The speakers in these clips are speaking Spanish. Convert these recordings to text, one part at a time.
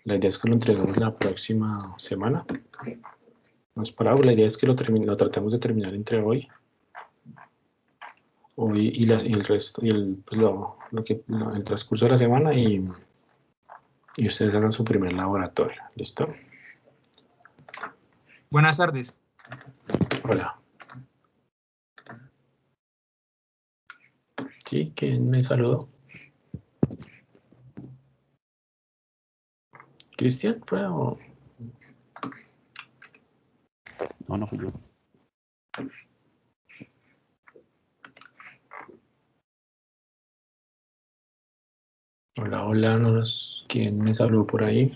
La idea es que lo entreguemos la próxima semana. No es para la idea es que lo tratemos de terminar entre hoy y el resto, y el transcurso de la semana y ustedes hagan su primer laboratorio. ¿Listo? Buenas tardes. Hola. ¿Sí? ¿Quién me saludó? ¿Cristian fue o...? No, no fui yo. Hola, hola, ¿quién me saludó por ahí?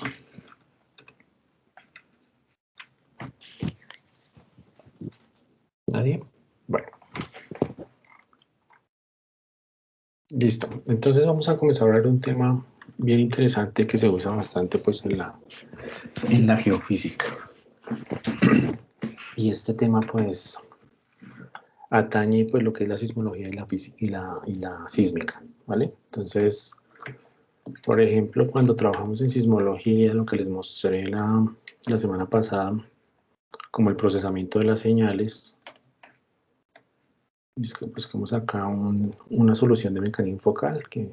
¿Nadie? Bueno. Listo. Entonces vamos a comenzar a hablar de un tema bien interesante que se usa bastante pues en la geofísica. Y este tema pues atañe pues lo que es la sismología y la sísmica, ¿vale? Entonces, por ejemplo, cuando trabajamos en sismología, lo que les mostré la semana pasada, como el procesamiento de las señales, buscamos acá una solución de mecanismo focal que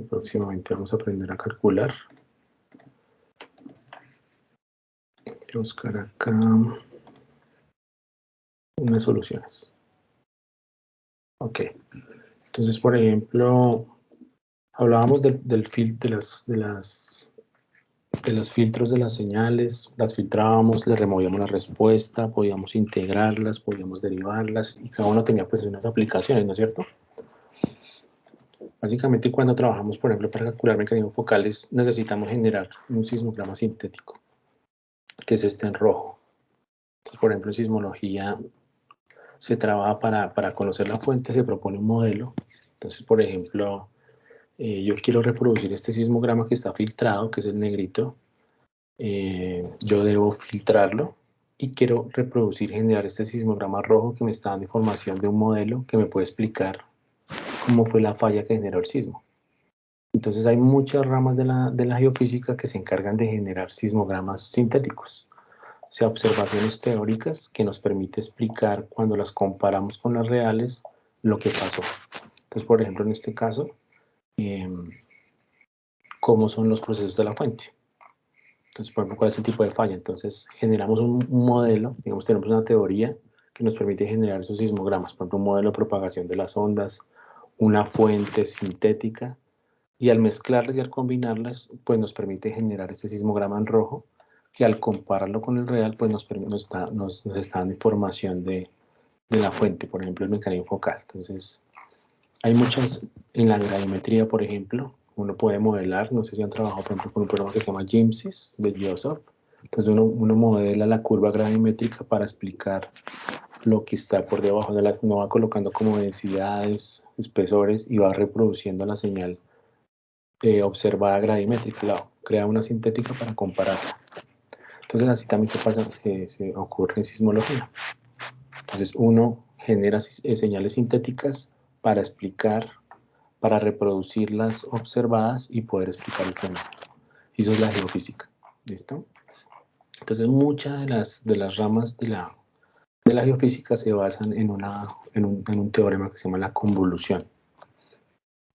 próximamente vamos a aprender a calcular. Voy a buscar acá unas soluciones. Ok. Entonces, por ejemplo, hablábamos de los filtros de las señales, las filtrábamos, le removíamos la respuesta, podíamos integrarlas, podíamos derivarlas, y cada uno tenía pues unas aplicaciones, ¿no es cierto? Básicamente cuando trabajamos, por ejemplo, para calcular mecanismos focales, necesitamos generar un sismograma sintético, que es este en rojo. Entonces, por ejemplo, en sismología se trabaja para conocer la fuente, se propone un modelo. Entonces, por ejemplo, yo quiero reproducir este sismograma que está filtrado, que es el negrito. Yo debo filtrarlo y quiero generar este sismograma rojo que me está dando información de un modelo que me puede explicar cómo fue la falla que generó el sismo. Entonces hay muchas ramas de la geofísica que se encargan de generar sismogramas sintéticos, o sea, observaciones teóricas que nos permite explicar cuando las comparamos con las reales lo que pasó. Entonces, por ejemplo, en este caso, cómo son los procesos de la fuente. Entonces, por ejemplo, ¿cuál es el tipo de falla? Entonces, generamos un modelo, digamos, tenemos una teoría que nos permite generar esos sismogramas, por ejemplo, un modelo de propagación de las ondas, una fuente sintética, y al mezclarlas y al combinarlas, pues nos permite generar ese sismograma en rojo, que al compararlo con el real, pues nos está dando información de la fuente, por ejemplo, el mecanismo focal. Entonces, hay muchas, en la gravimetría, por ejemplo, uno puede modelar, no sé si han trabajado, por ejemplo, con un programa que se llama GIMSYS de Geosoft. Entonces uno modela la curva gravimétrica para explicar lo que está por debajo de uno va colocando como densidades, espesores y va reproduciendo la señal observada gravimétrica, crea una sintética para compararla. Entonces así también se ocurre en sismología. Entonces uno genera señales sintéticas para explicar, para reproducir las observadas y poder explicar el fenómeno. Y eso es la geofísica. ¿Listo? Entonces muchas de las ramas de la geofísica se basan en un teorema que se llama la convolución.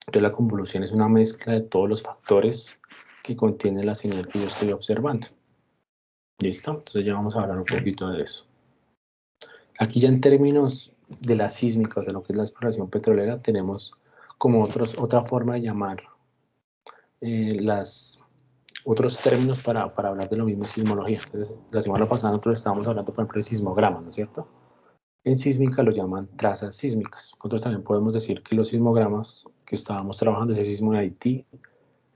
Entonces la convolución es una mezcla de todos los factores que contiene la señal que yo estoy observando. ¿Listo? Entonces ya vamos a hablar un poquito de eso. Aquí ya en términos de la sísmica, o sea, lo que es la exploración petrolera, tenemos como otra forma de llamar otros términos para hablar de lo mismo en sismología. Entonces, la semana pasada nosotros estábamos hablando, por ejemplo, de sismogramas, ¿no es cierto? En sísmica lo llaman trazas sísmicas. Nosotros también podemos decir que los sismogramas que estábamos trabajando, ese sismo de Haití,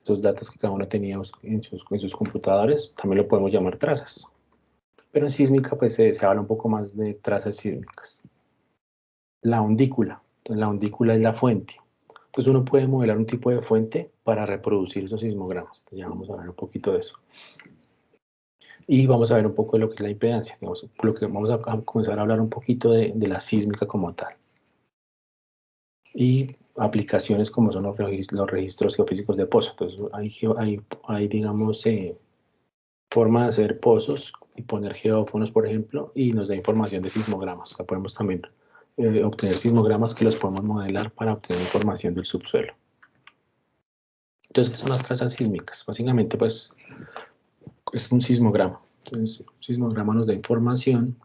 esos datos que cada uno tenía en sus computadores, también lo podemos llamar trazas. Pero en sísmica pues se habla un poco más de trazas sísmicas. La ondícula. Entonces, la ondícula es la fuente. Entonces uno puede modelar un tipo de fuente para reproducir esos sismogramas. Entonces ya vamos a ver un poquito de eso. Y vamos a ver un poco de lo que es la impedancia. Digamos, vamos a comenzar a hablar un poquito de la sísmica como tal. Y aplicaciones como son los registros geofísicos de pozo. Entonces hay digamos, forma de hacer pozos y poner geófonos, por ejemplo, y nos da información de sismogramas. O sea, podemos también obtener sismogramas que los podemos modelar para obtener información del subsuelo. Entonces, ¿qué son las trazas sísmicas? Básicamente, pues, es un sismograma. Entonces, un sismograma nos da información.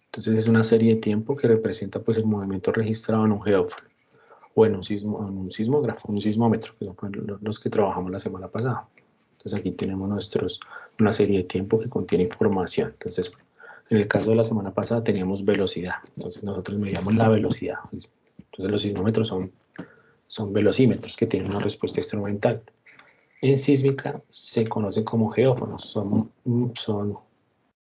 Entonces, es una serie de tiempo que representa, pues, el movimiento registrado en un geófono o en un sismógrafo, un sismómetro, que son pues, los que trabajamos la semana pasada. Entonces, aquí tenemos una serie de tiempo que contiene información. Entonces, en el caso de la semana pasada teníamos velocidad. Entonces, nosotros medíamos la velocidad. Entonces, los sismómetros son velocímetros que tienen una respuesta instrumental. En sísmica se conocen como geófonos,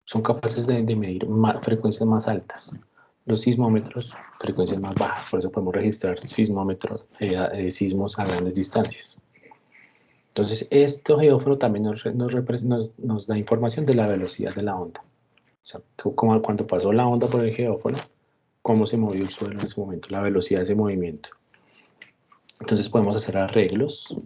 son capaces de medir frecuencias más altas. Los sismómetros, frecuencias más bajas, por eso podemos registrar sismómetros, sismos a grandes distancias. Entonces, este geófono también nos da información de la velocidad de la onda. O sea, como cuando pasó la onda por el geófono, cómo se movió el suelo en ese momento, la velocidad de ese movimiento. Entonces podemos hacer arreglos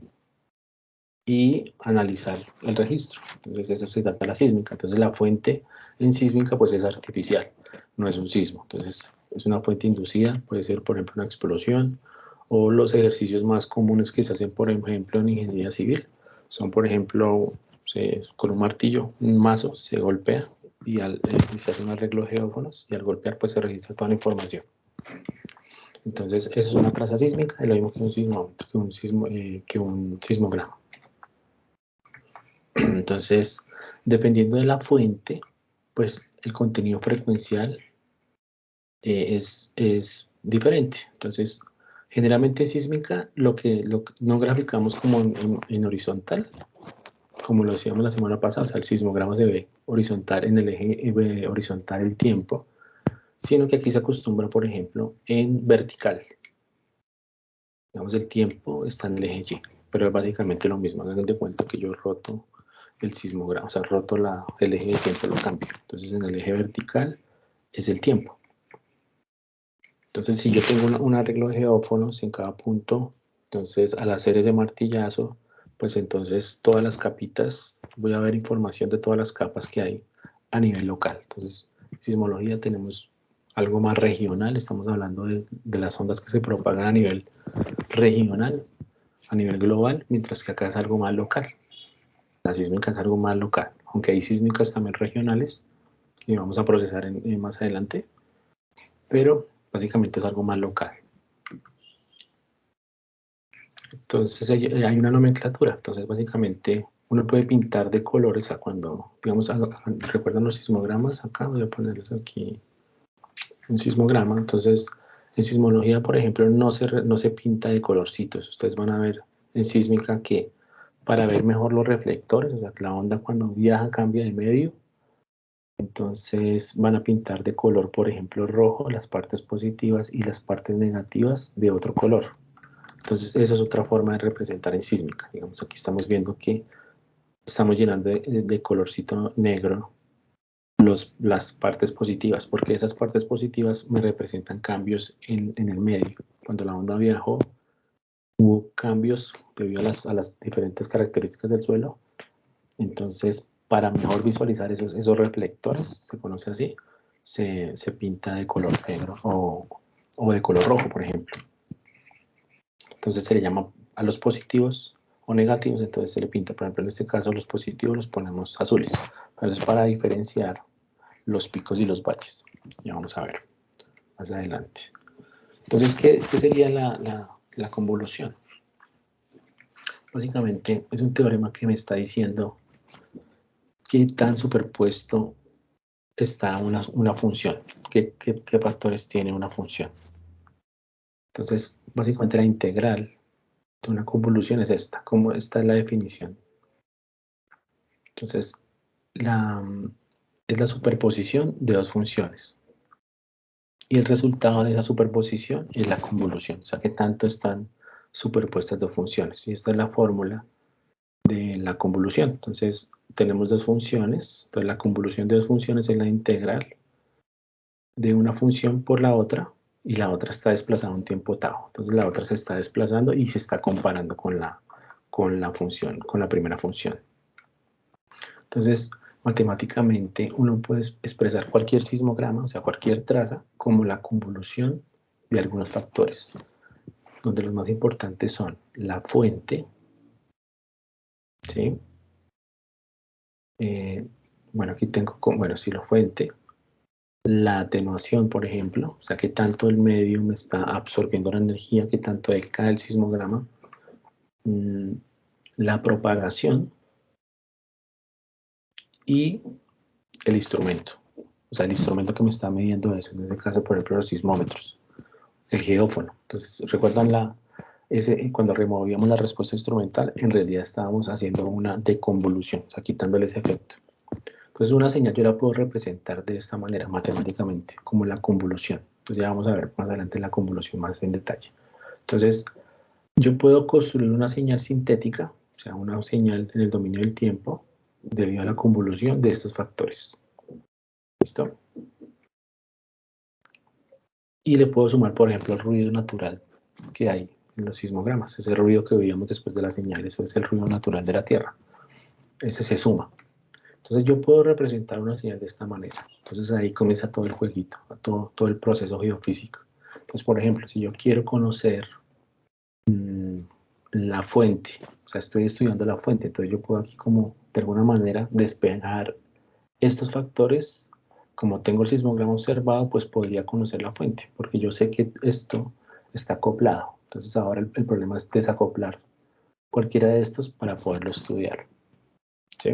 y analizar el registro. Entonces eso se trata de la sísmica. Entonces la fuente en sísmica pues es artificial, no es un sismo. Entonces es una fuente inducida, puede ser por ejemplo una explosión o los ejercicios más comunes que se hacen por ejemplo en ingeniería civil. Son por ejemplo con un martillo, un mazo se golpea y se hace un arreglo de geófonos y al golpear pues se registra toda la información. Entonces eso es una traza sísmica, es lo mismo que un sismómetro, que un sismograma. Entonces, dependiendo de la fuente, pues el contenido frecuencial es diferente. Entonces, generalmente sísmica lo que no graficamos como en horizontal, como lo decíamos la semana pasada, o sea, el sismograma se ve horizontal en el eje horizontal el tiempo, sino que aquí se acostumbra, por ejemplo, en vertical. Digamos, el tiempo está en el eje Y, pero es básicamente lo mismo. Hagan de cuenta que yo roto el sismograma, o sea, roto el eje de tiempo, lo cambio. Entonces, en el eje vertical es el tiempo. Entonces, si yo tengo un arreglo de geófonos en cada punto, entonces al hacer ese martillazo, pues entonces todas las capitas, voy a ver información de todas las capas que hay a nivel local. Entonces, sismología tenemos algo más regional, estamos hablando de las ondas que se propagan a nivel regional, a nivel global, mientras que acá es algo más local. La sísmica es algo más local, aunque hay sísmicas también regionales, y vamos a procesar más adelante, pero básicamente es algo más local. Entonces hay una nomenclatura, entonces básicamente uno puede pintar de colores a cuando, digamos, recuerdan los sismogramas, acá voy a ponerlos aquí, un sismograma, entonces en sismología, por ejemplo, no se pinta de colorcitos, ustedes van a ver en sísmica que para ver mejor los reflectores, o sea, que la onda cuando viaja cambia de medio, entonces van a pintar de color, por ejemplo, rojo, las partes positivas y las partes negativas de otro color. Entonces, esa es otra forma de representar en sísmica. Digamos, aquí estamos viendo que estamos llenando de colorcito negro las partes positivas, porque esas partes positivas me representan cambios en el medio. Cuando la onda viajó, hubo cambios debido a las diferentes características del suelo. Entonces, para mejor visualizar esos reflectores, se conoce así, se pinta de color negro o de color rojo, por ejemplo. Entonces se le llama a los positivos o negativos, entonces se le pinta, por ejemplo, en este caso los positivos los ponemos azules. Pero es para diferenciar los picos y los valles. Ya vamos a ver más adelante. Entonces, ¿qué sería la convolución? Básicamente es un teorema que me está diciendo qué tan superpuesto está una función, qué factores tiene una función. Entonces, básicamente la integral de una convolución es esta, como esta es la definición. Entonces, es la superposición de dos funciones. Y el resultado de esa superposición es la convolución, o sea que tanto están superpuestas dos funciones. Y esta es la fórmula de la convolución. Entonces, tenemos dos funciones. Entonces, la convolución de dos funciones es la integral de una función por la otra, y la otra está desplazada un tiempo tau. Entonces, la otra se está desplazando y se está comparando con la función, con la primera función. Entonces, matemáticamente uno puede expresar cualquier sismograma, o sea, cualquier traza, como la convolución de algunos factores, donde los más importantes son la fuente, ¿sí? Bueno, aquí tengo, bueno, sí, la fuente, la atenuación, por ejemplo, o sea, que tanto el medio me está absorbiendo la energía, que tanto decae el sismograma, la propagación y el instrumento. O sea, el instrumento que me está midiendo eso, en este caso, por ejemplo, los sismómetros, el geófono. Entonces, ¿recuerdan cuando removíamos la respuesta instrumental? En realidad estábamos haciendo una deconvolución, o sea, quitándole ese efecto. Entonces, una señal yo la puedo representar de esta manera, matemáticamente, como la convolución. Entonces, ya vamos a ver más adelante la convolución más en detalle. Entonces, yo puedo construir una señal sintética, o sea, una señal en el dominio del tiempo, debido a la convolución de estos factores. ¿Listo? Y le puedo sumar, por ejemplo, el ruido natural que hay en los sismogramas. Ese ruido que veíamos después de la señal, eso es el ruido natural de la Tierra. Ese se suma. Entonces yo puedo representar una señal de esta manera. Entonces ahí comienza todo el jueguito, todo el proceso geofísico. Entonces, por ejemplo, si yo quiero conocer la fuente, o sea, estoy estudiando la fuente, entonces yo puedo aquí como de alguna manera despejar estos factores. Como tengo el sismograma observado, pues podría conocer la fuente, porque yo sé que esto está acoplado. Entonces ahora el problema es desacoplar cualquiera de estos para poderlo estudiar, ¿sí?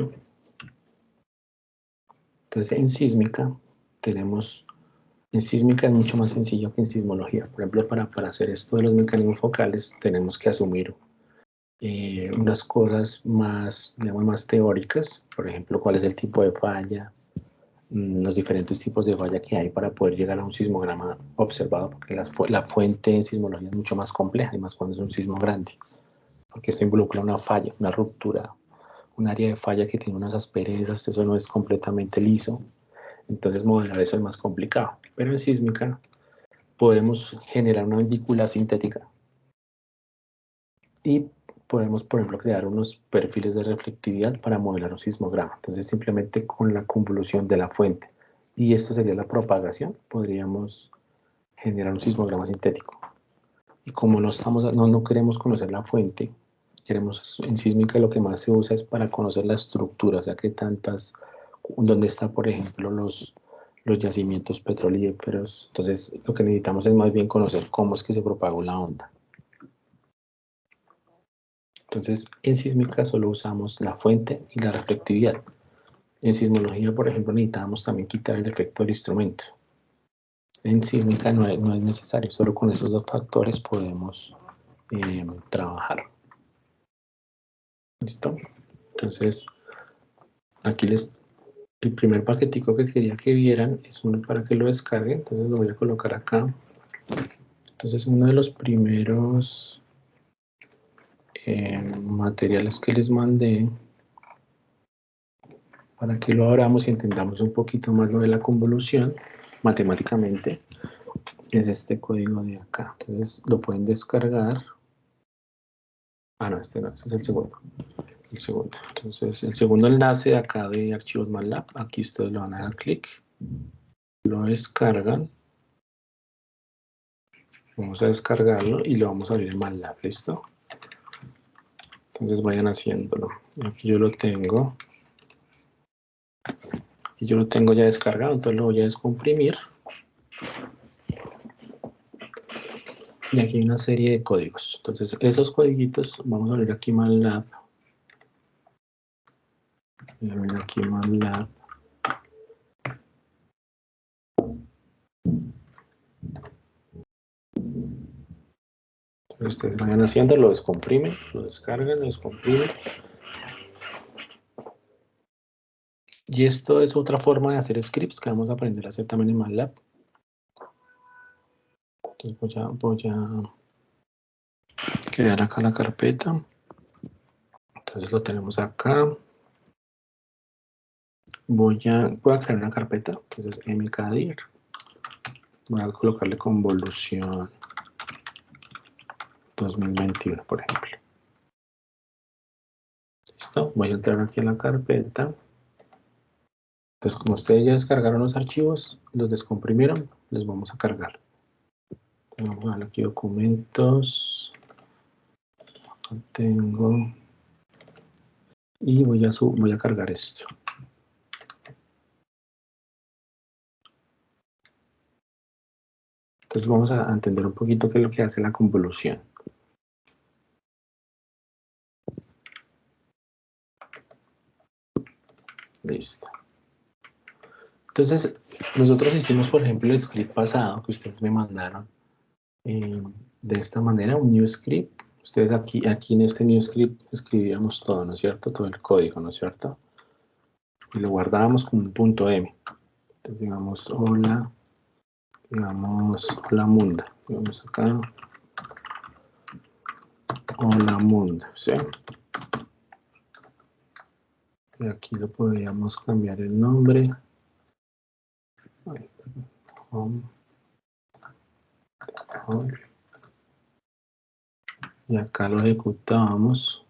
Entonces en sísmica en sísmica es mucho más sencillo que en sismología. Por ejemplo, para hacer esto de los mecanismos focales tenemos que asumir unas cosas más, digamos, más teóricas. Por ejemplo, cuál es el tipo de falla, los diferentes tipos de falla que hay para poder llegar a un sismograma observado, porque la fuente en sismología es mucho más compleja, y más cuando es un sismo grande, porque esto involucra una falla, una ruptura, un área de falla que tiene unas asperezas, eso no es completamente liso, entonces modelar eso es más complicado. Pero en sísmica podemos generar una ventrícula sintética y podemos, por ejemplo, crear unos perfiles de reflectividad para modelar un sismograma. Entonces, simplemente con la convolución de la fuente, y esto sería la propagación, podríamos generar un sismograma sintético. Y como no queremos conocer la fuente, en sísmica lo que más se usa es para conocer la estructura, o sea, dónde está, por ejemplo, los yacimientos petrolíferos. Entonces, lo que necesitamos es más bien conocer cómo es que se propagó la onda. Entonces, en sísmica solo usamos la fuente y la reflectividad. En sismología, por ejemplo, necesitamos también quitar el efecto del instrumento. En sísmica no es necesario, solo con esos dos factores podemos trabajar. ¿Listo? Entonces, aquí el primer paquetico que quería que vieran es uno para que lo descarguen, entonces lo voy a colocar acá. Entonces, uno de los primeros materiales que les mandé para que lo abramos y entendamos un poquito más lo de la convolución matemáticamente, es este código de acá. Entonces lo pueden descargar. Ah, no, este no, este es el segundo. El segundo. Entonces el segundo enlace de acá de archivos MATLAB, aquí ustedes le van a dar clic, lo descargan. Vamos a descargarlo y lo vamos a abrir en MATLAB, ¿listo? Entonces vayan haciéndolo. Aquí yo lo tengo. Aquí yo lo tengo ya descargado, entonces lo voy a descomprimir. Y aquí hay una serie de códigos. Entonces, esos códigos, vamos a abrir aquí MATLAB. Voy a abrir aquí MATLAB. Entonces, ustedes vayan haciendo, lo descomprimen, lo descargan, lo descomprimen. Y esto es otra forma de hacer scripts que vamos a aprender a hacer también en MATLAB. Entonces voy a crear acá la carpeta. Entonces lo tenemos acá. Voy a crear una carpeta. Entonces mkdir. Voy a colocarle convolución 2021, por ejemplo. Listo. Voy a entrar aquí a la carpeta. Pues como ustedes ya descargaron los archivos, los descomprimieron, les vamos a cargar. Vamos a darle aquí documentos. Acá tengo. Y voy a cargar esto. Entonces vamos a entender un poquito qué es lo que hace la convolución. Listo. Entonces, nosotros hicimos, por ejemplo, el script pasado que ustedes me mandaron de esta manera, un new script. Ustedes aquí en este new script escribíamos todo, ¿no es cierto? Todo el código, ¿no es cierto? Y lo guardábamos como un punto M. Entonces, digamos, hola mundo. Digamos acá, hola mundo, ¿sí? Y aquí lo podríamos cambiar el nombre. Home. Y acá lo ejecutábamos.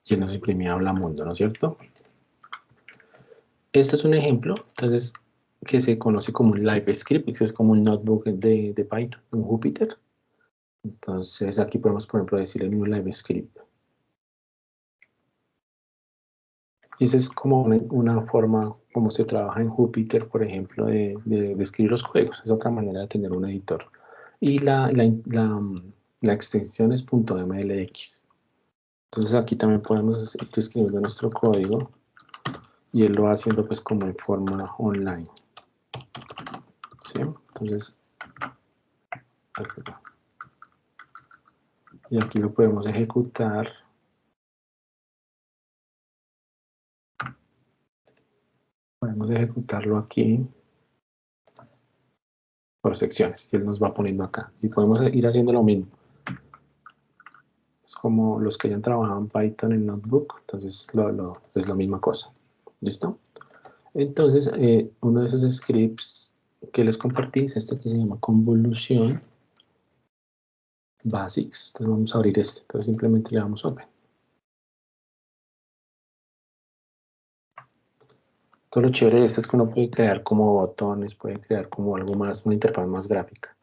Y nos imprimía Hola Mundo, ¿no es cierto? Este es un ejemplo, entonces, que se conoce como un live script, que es como un notebook de Python, un Jupyter. Entonces, aquí podemos, por ejemplo, decirle un live script. Y esa es como una forma como se trabaja en Jupyter, por ejemplo, de escribir los códigos. Es otra manera de tener un editor. Y la extensión es .mlx. Entonces aquí también podemos ir escribiendo nuestro código y él lo va haciendo pues como en forma online. ¿Sí? Entonces, y aquí lo podemos ejecutar. Podemos ejecutarlo aquí por secciones y él nos va poniendo acá. Y podemos ir haciendo lo mismo. Es como los que hayan trabajado en Python en Notebook, entonces es la misma cosa. ¿Listo? Entonces, uno de esos scripts que les compartí es este que se llama convolución basics. Entonces vamos a abrir este. Entonces simplemente le damos open. Todo lo chévere de esto es que uno puede crear como botones, puede crear como algo más, una interfaz más gráfica.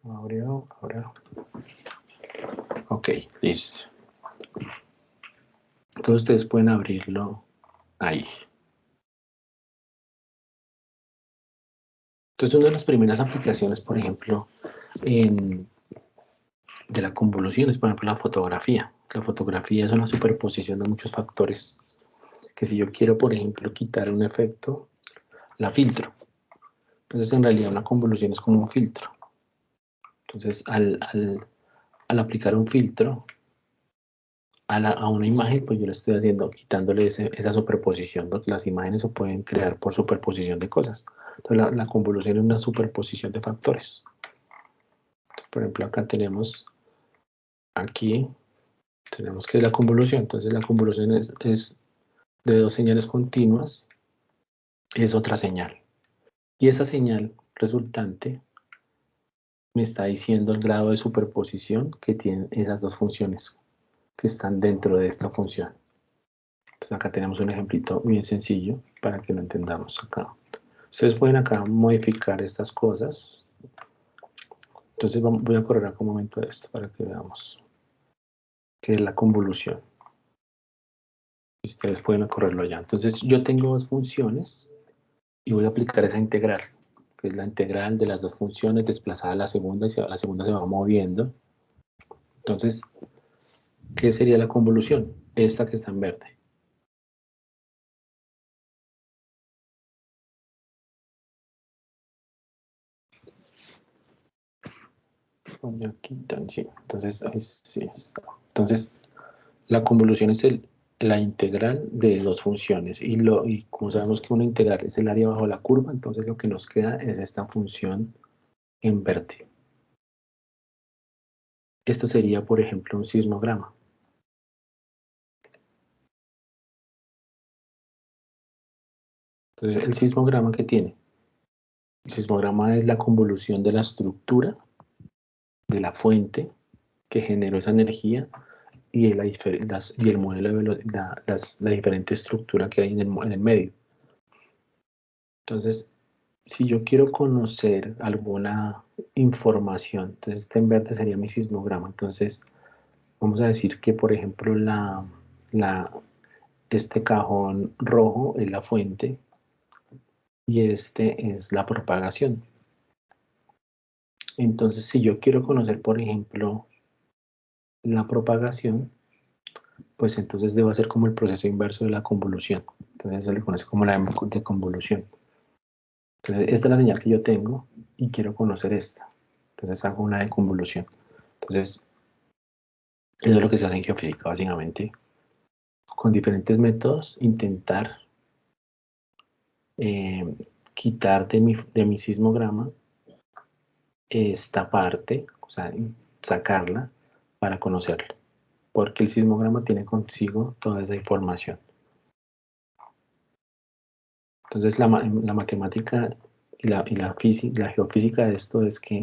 Abrió, ahora. Ok, listo. Entonces ustedes pueden abrirlo ahí. Entonces una de las primeras aplicaciones, por ejemplo, de la convolución es, por ejemplo, la fotografía. La fotografía es una superposición de muchos factores que si yo quiero, por ejemplo, quitar un efecto, la filtro. Entonces, en realidad, una convolución es como un filtro. Entonces, al aplicar un filtro a una imagen, pues yo le estoy haciendo, quitándole esa superposición, porque las imágenes se pueden crear por superposición de cosas. Entonces, la convolución es una superposición de factores. Entonces, por ejemplo, acá tenemos, aquí, tenemos que la convolución. Entonces, la convolución es de dos señales continuas, es otra señal. Y esa señal resultante me está diciendo el grado de superposición que tienen esas dos funciones que están dentro de esta función. Pues acá tenemos un ejemplito bien sencillo para que lo entendamos acá. Ustedes pueden acá modificar estas cosas. Entonces voy a correr acá un momento de esto para que veamos qué es la convolución. Ustedes pueden correrlo ya. Entonces yo tengo dos funciones y voy a aplicar esa integral, que es la integral de las dos funciones desplazada a la segunda y la segunda se va moviendo. Entonces, ¿qué sería la convolución? Esta que está en verde. Aquí, sí. Entonces, sí, entonces, la convolución es la integral de dos funciones. Y como sabemos que una integral es el área bajo la curva, entonces lo que nos queda es esta función en verde. Esto sería, por ejemplo, un sismograma. Entonces, el sismograma que tiene El sismograma es la convolución de la estructura, de la fuente que generó esa energía y el modelo de la diferente estructura que hay en el medio. Entonces, si yo quiero conocer alguna información, entonces este en verde sería mi sismograma. Entonces, vamos a decir que, por ejemplo, este cajón rojo es la fuente y este es la propagación. Entonces, si yo quiero conocer, por ejemplo, la propagación, pues entonces debo hacer como el proceso inverso de la convolución. Entonces se le conoce como la de convolución. Entonces, esta es la señal que yo tengo y quiero conocer esta. Entonces hago una de convolución. Entonces, eso es lo que se hace en geofísica, básicamente. Con diferentes métodos, intentar quitar de mi sismograma esta parte, o sea, sacarla para conocerla. Porque el sismograma tiene consigo toda esa información. Entonces, la matemática y la geofísica de esto es que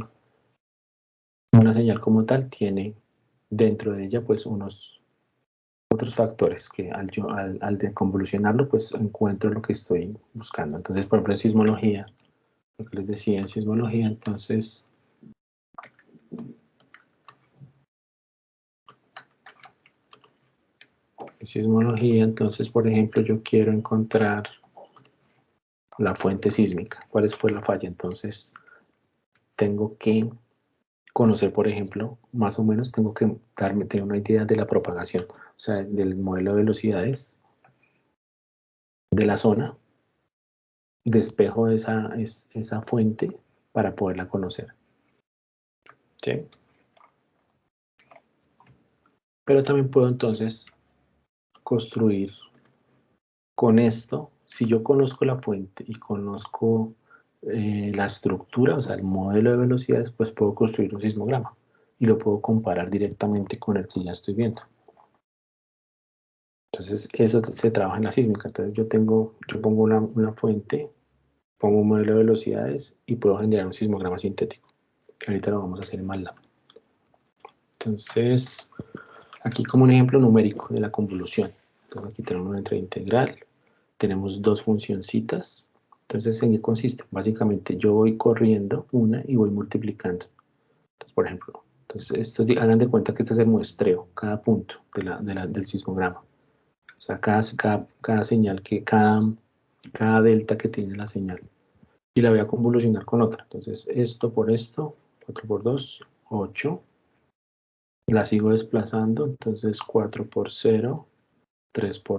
una señal como tal tiene dentro de ella pues unos otros factores que al deconvolucionarlo pues encuentro lo que estoy buscando. Entonces, por ejemplo, en sismología, lo que les decía en sismología, entonces por ejemplo, yo quiero encontrar la fuente sísmica. ¿Cuál fue la falla? Entonces, tengo que conocer, por ejemplo, más o menos tengo que tener una idea de la propagación, o sea, del modelo de velocidades de la zona, despejo esa fuente para poderla conocer. ¿Sí? Pero también puedo entonces construir con esto, si yo conozco la fuente y conozco la estructura, o sea, el modelo de velocidades, pues puedo construir un sismograma y lo puedo comparar directamente con el que ya estoy viendo. Entonces, eso se trabaja en la sísmica. Entonces, yo pongo una fuente, pongo un modelo de velocidades y puedo generar un sismograma sintético. Que ahorita lo vamos a hacer en MATLAB. Entonces, aquí como un ejemplo numérico de la convolución. Entonces, aquí tenemos una entrada integral, tenemos dos funcioncitas. Entonces, ¿en qué consiste? Básicamente, yo voy corriendo una y voy multiplicando. Entonces, por ejemplo, hagan de cuenta que este es el muestreo, cada punto del sismograma. O sea, cada señal, cada delta que tiene la señal. Y la voy a convolucionar con otra. Entonces, esto por esto, 4 por 2, 8. La sigo desplazando, entonces 4 por 0,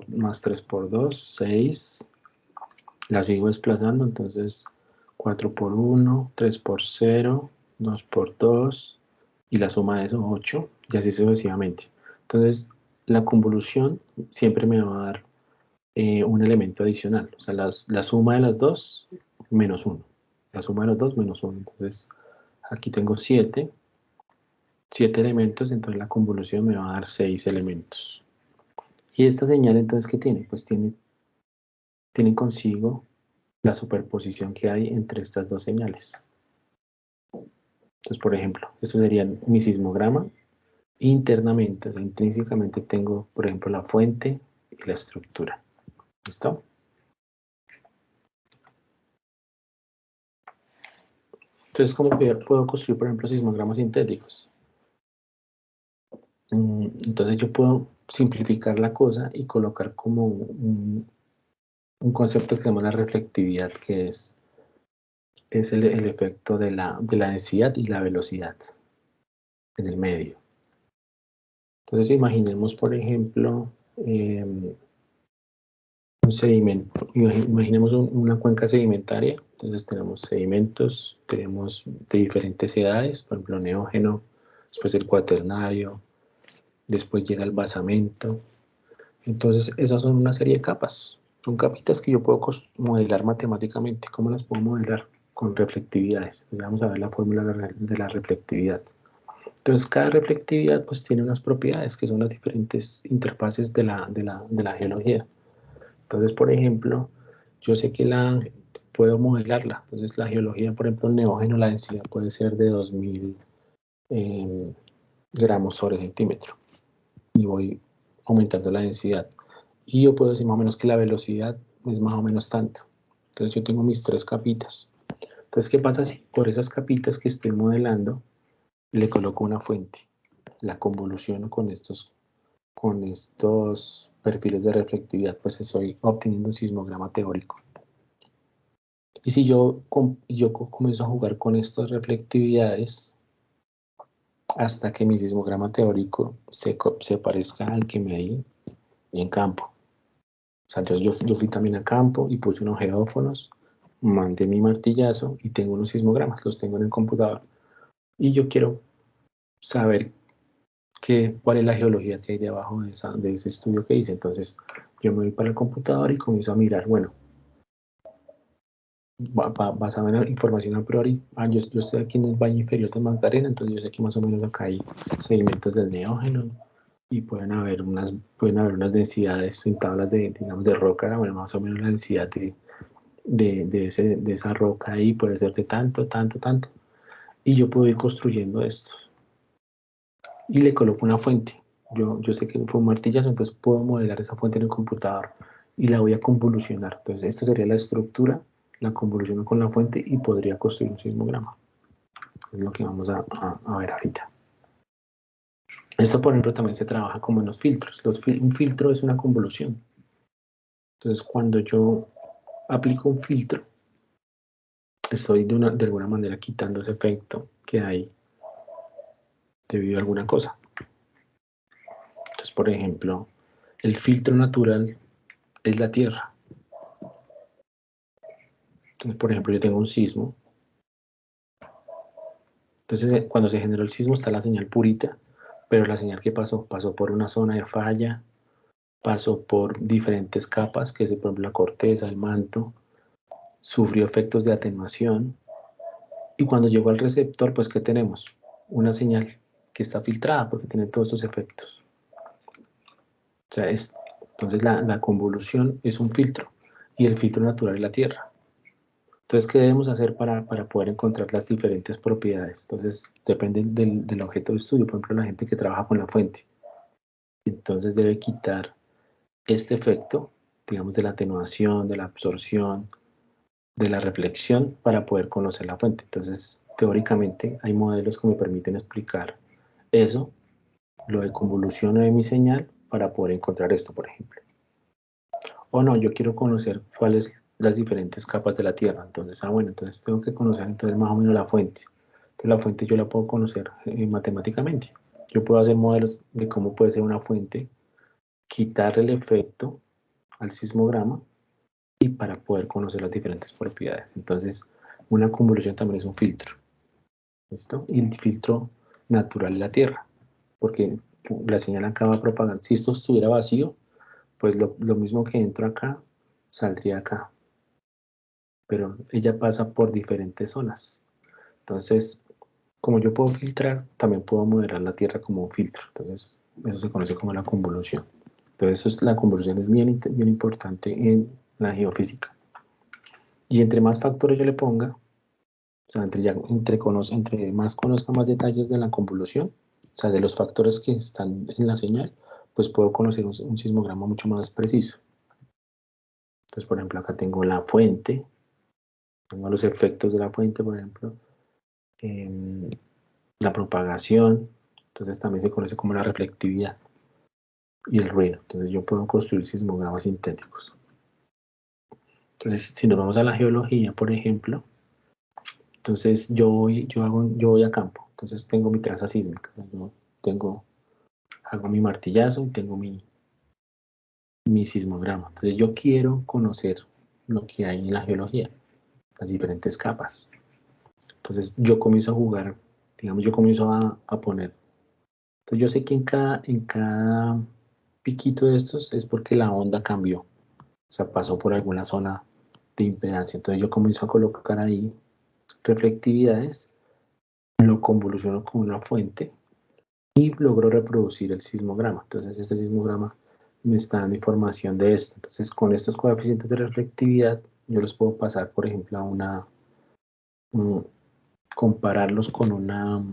más 3 por 2, 6. La sigo desplazando, entonces 4 por 1, 3 por 0, 2 por 2, y la suma de eso, 8, y así sucesivamente. Entonces, la convolución siempre me va a dar un elemento adicional. O sea, la suma de las dos, menos 1. La suma de los dos, menos 1. Entonces, aquí tengo 7 elementos, entonces la convolución me va a dar 6 elementos. ¿Y esta señal entonces qué tiene? Pues tiene consigo la superposición que hay entre estas dos señales. Entonces, por ejemplo, esto sería mi sismograma. Internamente, o sea, intrínsecamente tengo, por ejemplo, la fuente y la estructura. ¿Listo? Entonces, ¿cómo puedo construir, por ejemplo, sismogramas sintéticos? Entonces yo puedo simplificar la cosa y colocar como un concepto que se llama la reflectividad, que es el efecto de la densidad y la velocidad en el medio. Entonces imaginemos, por ejemplo, un sedimento, imaginemos una cuenca sedimentaria. Entonces tenemos sedimentos, tenemos de diferentes edades, por ejemplo, neógeno, después el cuaternario, después llega el basamento. Entonces esas son una serie de capas. Son capitas que yo puedo modelar matemáticamente. ¿Cómo las puedo modelar? Con reflectividades. Entonces vamos a ver la fórmula de la reflectividad. Entonces cada reflectividad pues tiene unas propiedades que son las diferentes interfaces de la geología. Entonces, por ejemplo, yo sé que puedo modelarla. Entonces la geología, por ejemplo, el neógeno, la densidad puede ser de 2000 gramos sobre centímetro. Y voy aumentando la densidad. Y yo puedo decir más o menos que la velocidad es más o menos tanto. Entonces yo tengo mis 3 capitas. Entonces, ¿qué pasa si por esas capitas que estoy modelando le coloco una fuente? La convoluciono con estos perfiles de reflectividad, pues estoy obteniendo un sismograma teórico. Y si yo comienzo a jugar con estas reflectividades hasta que mi sismograma teórico se parezca al que me di en campo. O sea, yo fui también a campo y puse unos geófonos, mandé mi martillazo y tengo unos sismogramas, los tengo en el computador. Y yo quiero saber cuál es la geología que hay debajo de ese estudio que hice. Entonces, yo me voy para el computador y comienzo a mirar, bueno, basado en la información a priori, yo estoy aquí en el Valle Inferior de Magdalena, entonces yo sé que más o menos acá hay sedimentos del neógeno y pueden haber unas densidades en tablas digamos, de roca, bueno, más o menos la densidad de esa roca ahí puede ser de tanto, tanto, tanto. Y yo puedo ir construyendo esto. Y le coloco una fuente. Yo sé que fue un martillazo, entonces puedo modelar esa fuente en el computador y la voy a convolucionar. Entonces, esta sería la estructura, la convoluciono con la fuente y podría construir un sismograma. Es lo que vamos a ver ahorita. Esto, por ejemplo, también se trabaja como en los filtros. Un filtro es una convolución. Entonces, cuando yo aplico un filtro, estoy de alguna manera quitando ese efecto que hay debido a alguna cosa. Entonces, por ejemplo, el filtro natural es la Tierra. Entonces, por ejemplo, yo tengo un sismo. Entonces, cuando se generó el sismo está la señal purita, pero la señal que pasó por una zona de falla, pasó por diferentes capas, que es por ejemplo la corteza, el manto, sufrió efectos de atenuación, y cuando llegó al receptor, pues ¿qué tenemos? Una señal que está filtrada porque tiene todos estos efectos. O sea, entonces la convolución es un filtro, y el filtro natural es la Tierra. Entonces, ¿qué debemos hacer para poder encontrar las diferentes propiedades? Entonces, depende del objeto de estudio. Por ejemplo, la gente que trabaja con la fuente. Entonces, debe quitar este efecto, digamos, de la atenuación, de la absorción, de la reflexión, para poder conocer la fuente. Entonces, teóricamente, hay modelos que me permiten explicar eso, lo de convolución de mi señal, para poder encontrar esto, por ejemplo. O no, yo quiero conocer cuáles las diferentes capas de la Tierra. Entonces, bueno, entonces tengo que conocer entonces más o menos la fuente. Entonces la fuente yo la puedo conocer matemáticamente. Yo puedo hacer modelos de cómo puede ser una fuente, quitar el efecto al sismograma y para poder conocer las diferentes propiedades. Entonces, una convolución también es un filtro. ¿Listo? Y el filtro natural de la Tierra, porque la señal acaba de propagar. Si esto estuviera vacío, pues lo mismo que entro acá, saldría acá. Pero ella pasa por diferentes zonas. Entonces, como yo puedo filtrar, también puedo modelar la Tierra como un filtro. Entonces, eso se conoce como la convolución. Pero la convolución es bien importante en la geofísica. Y entre más factores yo le ponga, o sea, entre más conozca más detalles de la convolución, o sea, de los factores que están en la señal, pues puedo conocer un sismograma mucho más preciso. Entonces, por ejemplo, acá tengo la fuente, tengo los efectos de la fuente, por ejemplo, la propagación, entonces también se conoce como la reflectividad y el ruido. Entonces yo puedo construir sismogramas sintéticos. Entonces, si nos vamos a la geología, por ejemplo, entonces yo voy a campo, entonces tengo mi traza sísmica, hago mi martillazo y tengo mi sismograma. Entonces yo quiero conocer lo que hay en la geología, las diferentes capas. Entonces yo comienzo a jugar, digamos, yo comienzo a poner. Entonces yo sé que en cada piquito de estos es porque la onda cambió, o sea, pasó por alguna zona de impedancia. Entonces yo comienzo a colocar ahí reflectividades, lo convoluciono con una fuente y logro reproducir el sismograma. Entonces este sismograma me está dando información de esto. Entonces con estos coeficientes de reflectividad yo los puedo pasar, por ejemplo, a una, compararlos con una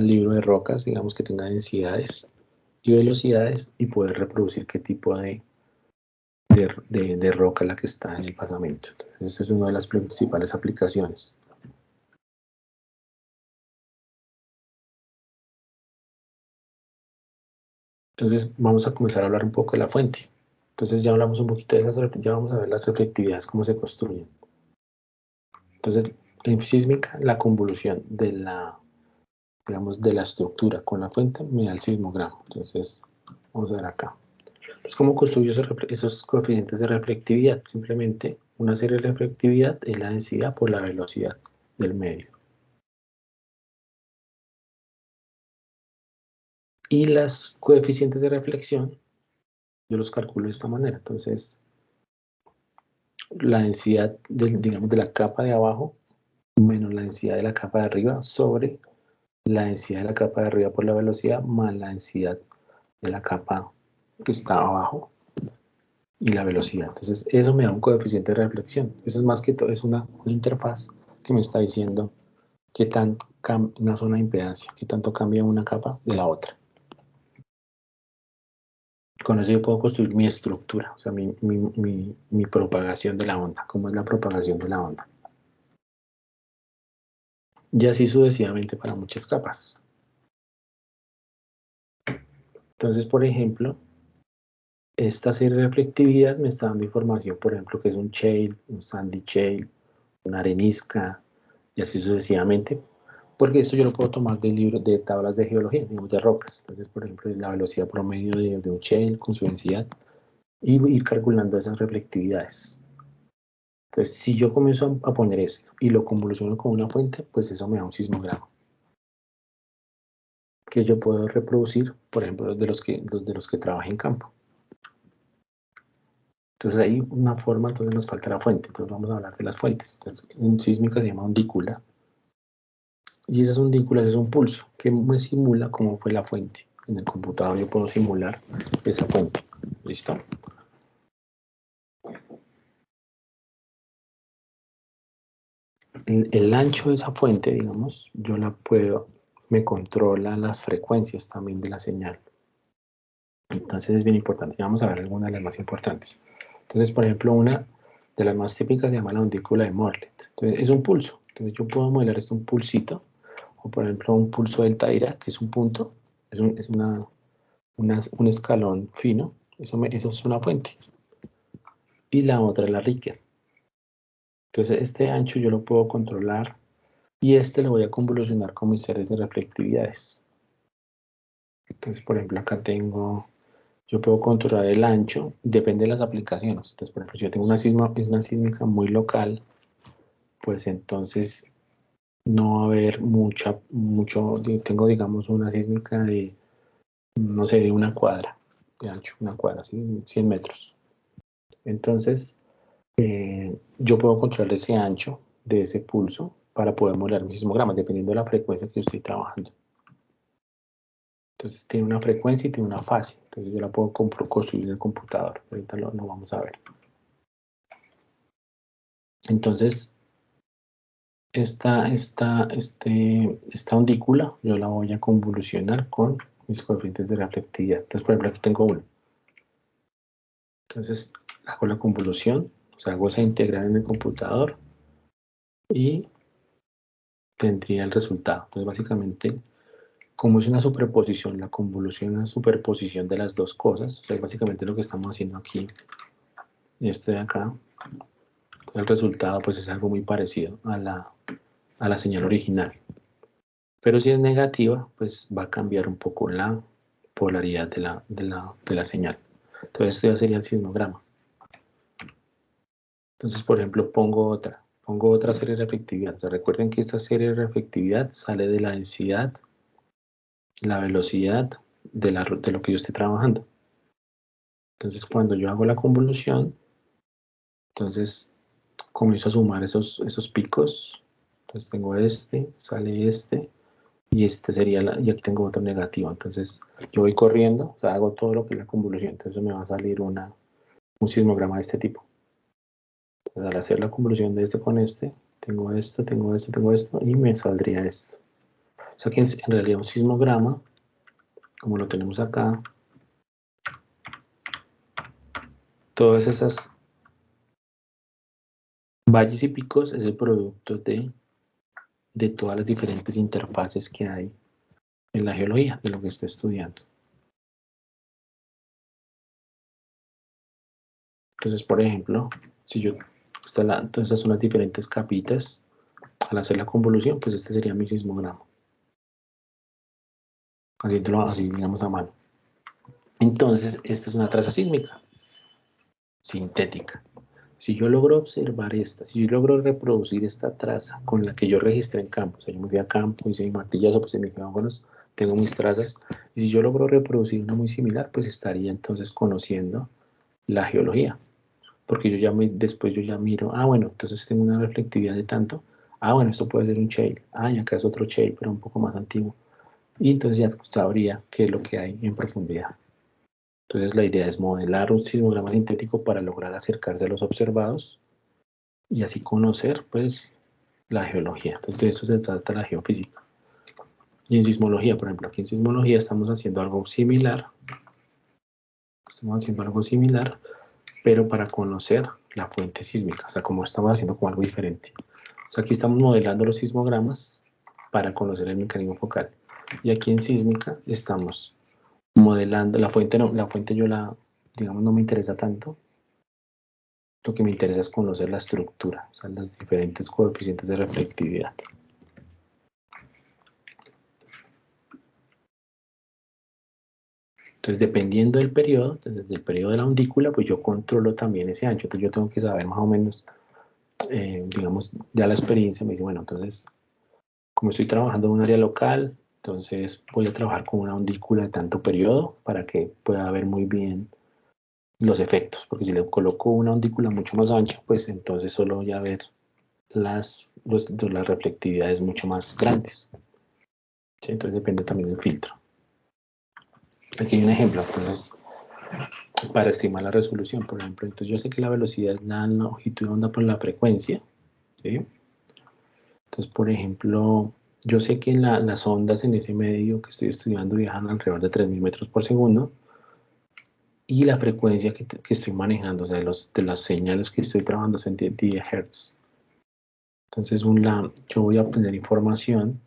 libro de rocas, digamos que tenga densidades y velocidades, y poder reproducir qué tipo de roca la que está en el pasamento. Entonces, esa es una de las principales aplicaciones. Entonces, vamos a comenzar a hablar un poco de la fuente. Entonces, ya hablamos un poquito de esas, ya vamos a ver las reflectividades, cómo se construyen. Entonces, en sísmica, la convolución de la, digamos, de la estructura con la fuente me da el sismograma. Entonces, vamos a ver acá. Entonces, ¿cómo construyo esos coeficientes de reflectividad? Simplemente una serie de reflectividad es la densidad por la velocidad del medio. Y las coeficientes de reflexión, yo los calculo de esta manera. Entonces, la densidad, digamos, de la capa de abajo menos la densidad de la capa de arriba sobre la densidad de la capa de arriba por la velocidad más la densidad de la capa que está abajo y la velocidad. Entonces, eso me da un coeficiente de reflexión. Eso es más que todo, es una interfaz que me está diciendo qué tanto una zona de impedancia, qué tanto cambia una capa de la otra. Con eso yo puedo construir mi estructura, o sea, mi propagación de la onda, cómo es la propagación de la onda. Y así sucesivamente para muchas capas. Entonces, por ejemplo, esta serie de reflectividad me está dando información, por ejemplo, que es un shale, un sandy shale, una arenisca, y así sucesivamente, porque esto yo lo puedo tomar de libros de tablas de geología, digamos, de rocas. Entonces, por ejemplo, la velocidad promedio de un shale con su densidad, y ir calculando esas reflectividades. Entonces, si yo comienzo a poner esto y lo convoluciono con una fuente, pues eso me da un sismograma que yo puedo reproducir, por ejemplo, de los que trabajan en campo. Entonces hay una forma, entonces nos falta la fuente, entonces vamos a hablar de las fuentes. Entonces, en sísmica se llama ondícula, y esas ondículas es un pulso que me simula cómo fue la fuente. En el computador yo puedo simular esa fuente. ¿Listo? El ancho de esa fuente, digamos, yo la puedo, me controla las frecuencias también de la señal. Entonces es bien importante. Ya vamos a ver algunas de las más importantes. Entonces, por ejemplo, una de las más típicas se llama la ondícula de Morlet. Entonces, es un pulso. Entonces, yo puedo modelar esto un pulsito, o por ejemplo, un pulso del Taira, que es un punto, es un escalón fino. Eso es una fuente. Y la otra es la Richter. Entonces, este ancho yo lo puedo controlar y este lo voy a convolucionar con mis series de reflectividades. Entonces, por ejemplo, acá yo puedo controlar el ancho, depende de las aplicaciones. Entonces, por ejemplo, si yo tengo una sísmica muy local, pues entonces no va a haber tengo digamos una sísmica de, no sé, de una cuadra de ancho, una cuadra, ¿sí? 100 metros. Entonces, yo puedo controlar ese ancho de ese pulso para poder modelar mis sismogramas, dependiendo de la frecuencia que yo estoy trabajando. Entonces tiene una frecuencia y tiene una fase. Entonces yo la puedo construir en el computador. Ahorita lo vamos a ver. Entonces, esta ondícula yo la voy a convolucionar con mis coeficientes de reflectividad. Entonces, por ejemplo, aquí tengo uno. Entonces, hago la convolución, o sea, hago esa integral en el computador y tendría el resultado. Entonces, básicamente, como es una superposición, la convolución es una superposición de las dos cosas. O sea, básicamente lo que estamos haciendo aquí y este de acá. El resultado pues es algo muy parecido a la señal original. Pero si es negativa, pues va a cambiar un poco la polaridad de la señal. Entonces esto ya sería el sismograma. Entonces, por ejemplo, pongo otra serie de reflectividad. O sea, recuerden que esta serie de reflectividad sale de la densidad, la velocidad de lo que yo esté trabajando. Entonces, cuando yo hago la convolución, entonces comienzo a sumar esos picos. Entonces tengo sale y este sería y aquí tengo otro negativo. Entonces yo voy corriendo, o sea, hago todo lo que es la convolución. Entonces me va a salir un sismograma de este tipo. Entonces, al hacer la convolución de este con este, tengo esto, tengo esto, tengo esto, y me saldría esto. O sea que en realidad un sismograma, como lo tenemos acá, todas esas valles y picos es el producto de todas las diferentes interfaces que hay en la geología, de lo que esté estudiando. Entonces, por ejemplo, si yo todas esas son las diferentes capitas, al hacer la convolución, pues este sería mi sismograma. Haciéndolo así, digamos, a mano. Entonces, esta es una traza sísmica sintética. Si yo logro observar esta, si yo logro reproducir esta traza con la que yo registré en campo, o sea, yo me fui a campo, hice mi martillazo, pues en mis geófonos tengo mis trazas, y si yo logro reproducir una muy similar, pues estaría entonces conociendo la geología. Porque después yo ya miro, bueno, entonces tengo una reflectividad de tanto, bueno, esto puede ser un shale, y acá es otro shale, pero un poco más antiguo. Y entonces ya sabría qué es lo que hay en profundidad. Entonces la idea es modelar un sismograma sintético para lograr acercarse a los observados y así conocer, pues, la geología. Entonces de eso se trata la geofísica. Y en sismología, por ejemplo, aquí en sismología estamos haciendo algo similar. Pero para conocer la fuente sísmica, o sea, como estamos haciendo como algo diferente. O sea, aquí estamos modelando los sismogramas para conocer el mecanismo focal. Y aquí en sísmica estamos modelando, la fuente digamos, no me interesa tanto. Lo que me interesa es conocer la estructura, o sea, los diferentes coeficientes de reflectividad. Entonces, dependiendo del periodo, desde el periodo de la undícula, pues yo controlo también ese ancho. Entonces, yo tengo que saber más o menos, digamos, ya la experiencia me dice, bueno, entonces, como estoy trabajando en un área local, entonces voy a trabajar con una undícula de tanto periodo para que pueda ver muy bien los efectos, porque si le coloco una undícula mucho más ancha, pues entonces solo voy a ver las reflectividades mucho más grandes. ¿Sí? Entonces depende también del filtro. Aquí hay un ejemplo, entonces, para estimar la resolución, por ejemplo, entonces yo sé que la velocidad es la longitud de onda por la frecuencia, ¿sí? Entonces, por ejemplo, yo sé que las ondas en ese medio que estoy estudiando viajan alrededor de 3.000 metros por segundo y la frecuencia que estoy manejando, o sea, de las señales que estoy trabajando son 10 Hz. Entonces, yo voy a obtener información,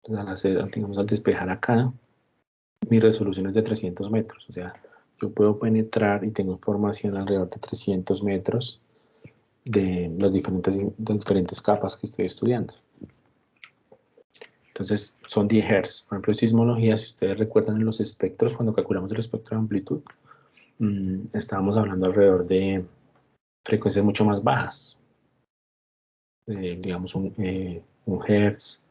entonces, al despejar acá, mi resolución es de 300 metros, o sea, yo puedo penetrar y tengo información alrededor de 300 metros de las diferentes capas que estoy estudiando. Entonces, son 10 Hz. Por ejemplo, en sismología, si ustedes recuerdan en los espectros, cuando calculamos el espectro de amplitud, estábamos hablando alrededor de frecuencias mucho más bajas. Digamos, un Hz.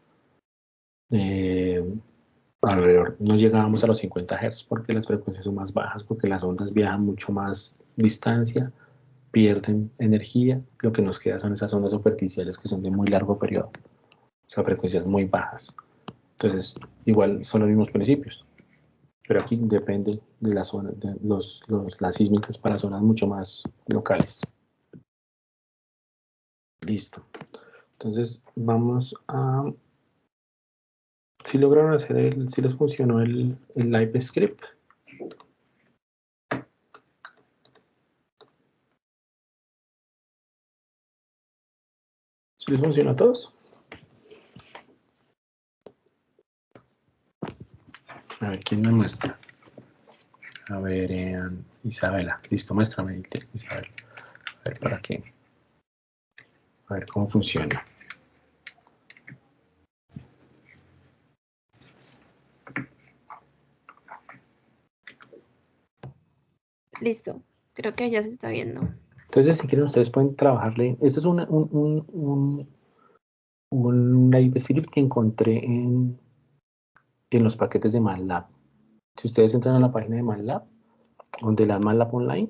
Alrededor, no llegábamos a los 50 Hz porque las frecuencias son más bajas, porque las ondas viajan mucho más distancia, pierden energía, lo que nos queda son esas ondas superficiales que son de muy largo periodo, o sea, frecuencias muy bajas. Entonces, igual son los mismos principios, pero aquí depende de la zona, de las sísmicas para zonas mucho más locales. Listo. Entonces, vamos a... Si lograron hacer si les funcionó el live script. ¿Sí les funciona a todos? A ver, ¿quién me muestra? A ver, Isabela. Listo, muéstrame, Isabela. A ver, ¿para qué? A ver cómo funciona. Listo, creo que ya se está viendo. Entonces, si quieren, ustedes pueden trabajarle. Esto es un live script que encontré en los paquetes de MATLAB. Si ustedes entran a la página de MATLAB, donde la MATLAB Online,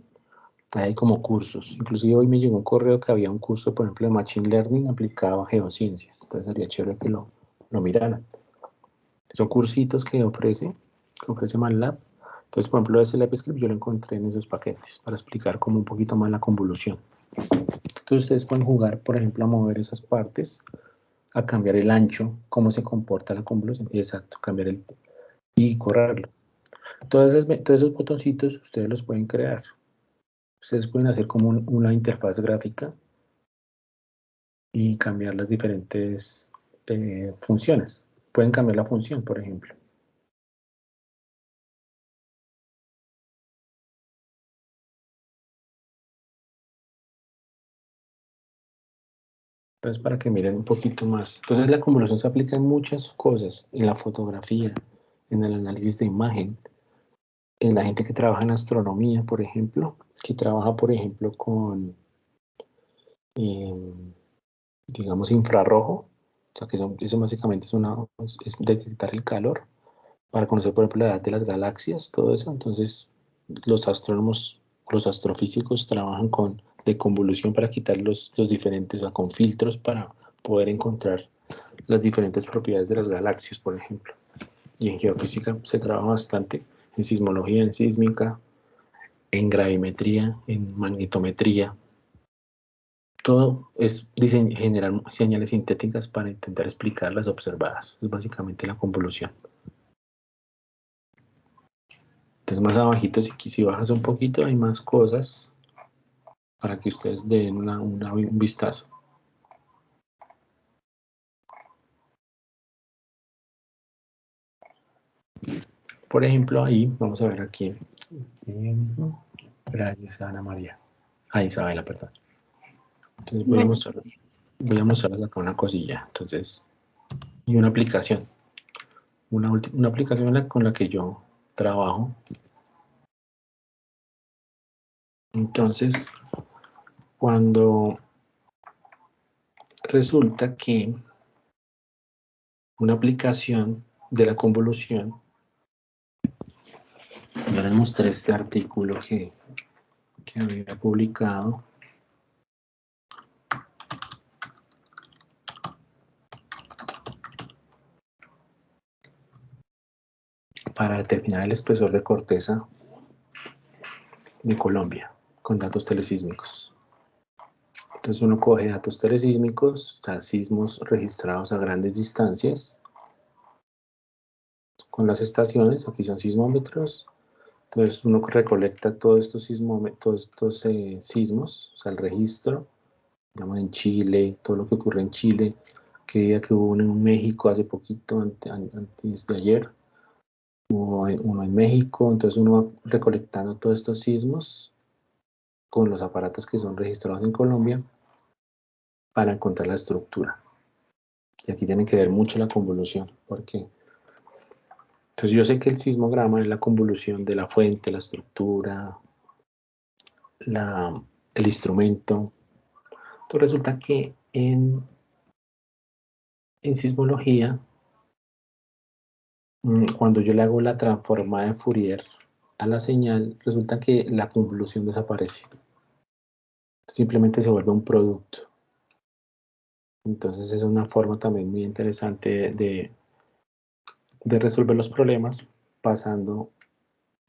hay como cursos. Inclusive hoy me llegó un correo que había un curso, por ejemplo, de Machine Learning aplicado a geociencias. Entonces sería chévere que lo miraran. Son cursitos que ofrece MATLAB. Entonces, por ejemplo, ese LabScript yo lo encontré en esos paquetes para explicar como un poquito más la convolución. Entonces ustedes pueden jugar, por ejemplo, a mover esas partes, a cambiar el ancho, cómo se comporta la convolución. Exacto, cambiar el y correrlo. Todos esos botoncitos ustedes los pueden crear. Ustedes pueden hacer como una interfaz gráfica y cambiar las diferentes funciones. Pueden cambiar la función, por ejemplo. Entonces, para que miren un poquito más. Entonces, la convolución se aplica en muchas cosas, en la fotografía, en el análisis de imagen, en la gente que trabaja en astronomía, por ejemplo, que trabaja, por ejemplo, con, digamos, infrarrojo. O sea, que eso básicamente es detectar el calor para conocer, por ejemplo, la edad de las galaxias, todo eso. Entonces, los astrónomos, los astrofísicos trabajan con deconvolución para quitar los diferentes, o sea, con filtros para poder encontrar las diferentes propiedades de las galaxias, por ejemplo. Y en geofísica se trabaja bastante, en sismología, en sísmica, en gravimetría, en magnetometría. Todo es generar señales sintéticas para intentar explicar las observadas. Es básicamente la convolución. Entonces más abajito, si bajas un poquito, hay más cosas para que ustedes den un vistazo. Por ejemplo, ahí, vamos a ver aquí. Gracias, Ana María. Isabela, perdón. Entonces voy a mostrarles acá una cosilla. Entonces, y una aplicación. Una aplicación con la que yo trabajo. Entonces, cuando resulta que una aplicación de la convolución, yo les mostré este artículo que había publicado. Para determinar el espesor de corteza de Colombia con datos telesísmicos. Entonces uno coge datos telesísmicos, o sea, sismos registrados a grandes distancias, con las estaciones, aquí son sismómetros. Entonces uno recolecta todos estos sismos, o sea, el registro, digamos en Chile, todo lo que ocurre en Chile, que día que hubo uno en México hace poquito, antes de ayer, hubo uno en México. Entonces uno va recolectando todos estos sismos con los aparatos que son registrados en Colombia para encontrar la estructura. Y aquí tiene que ver mucho la convolución, porque entonces yo sé que el sismograma es la convolución de la fuente, la estructura, el instrumento. Entonces resulta que en sismología, cuando yo le hago la transformada de Fourier a la señal, resulta que la convolución desaparece. Simplemente se vuelve un producto. Entonces es una forma también muy interesante de resolver los problemas pasando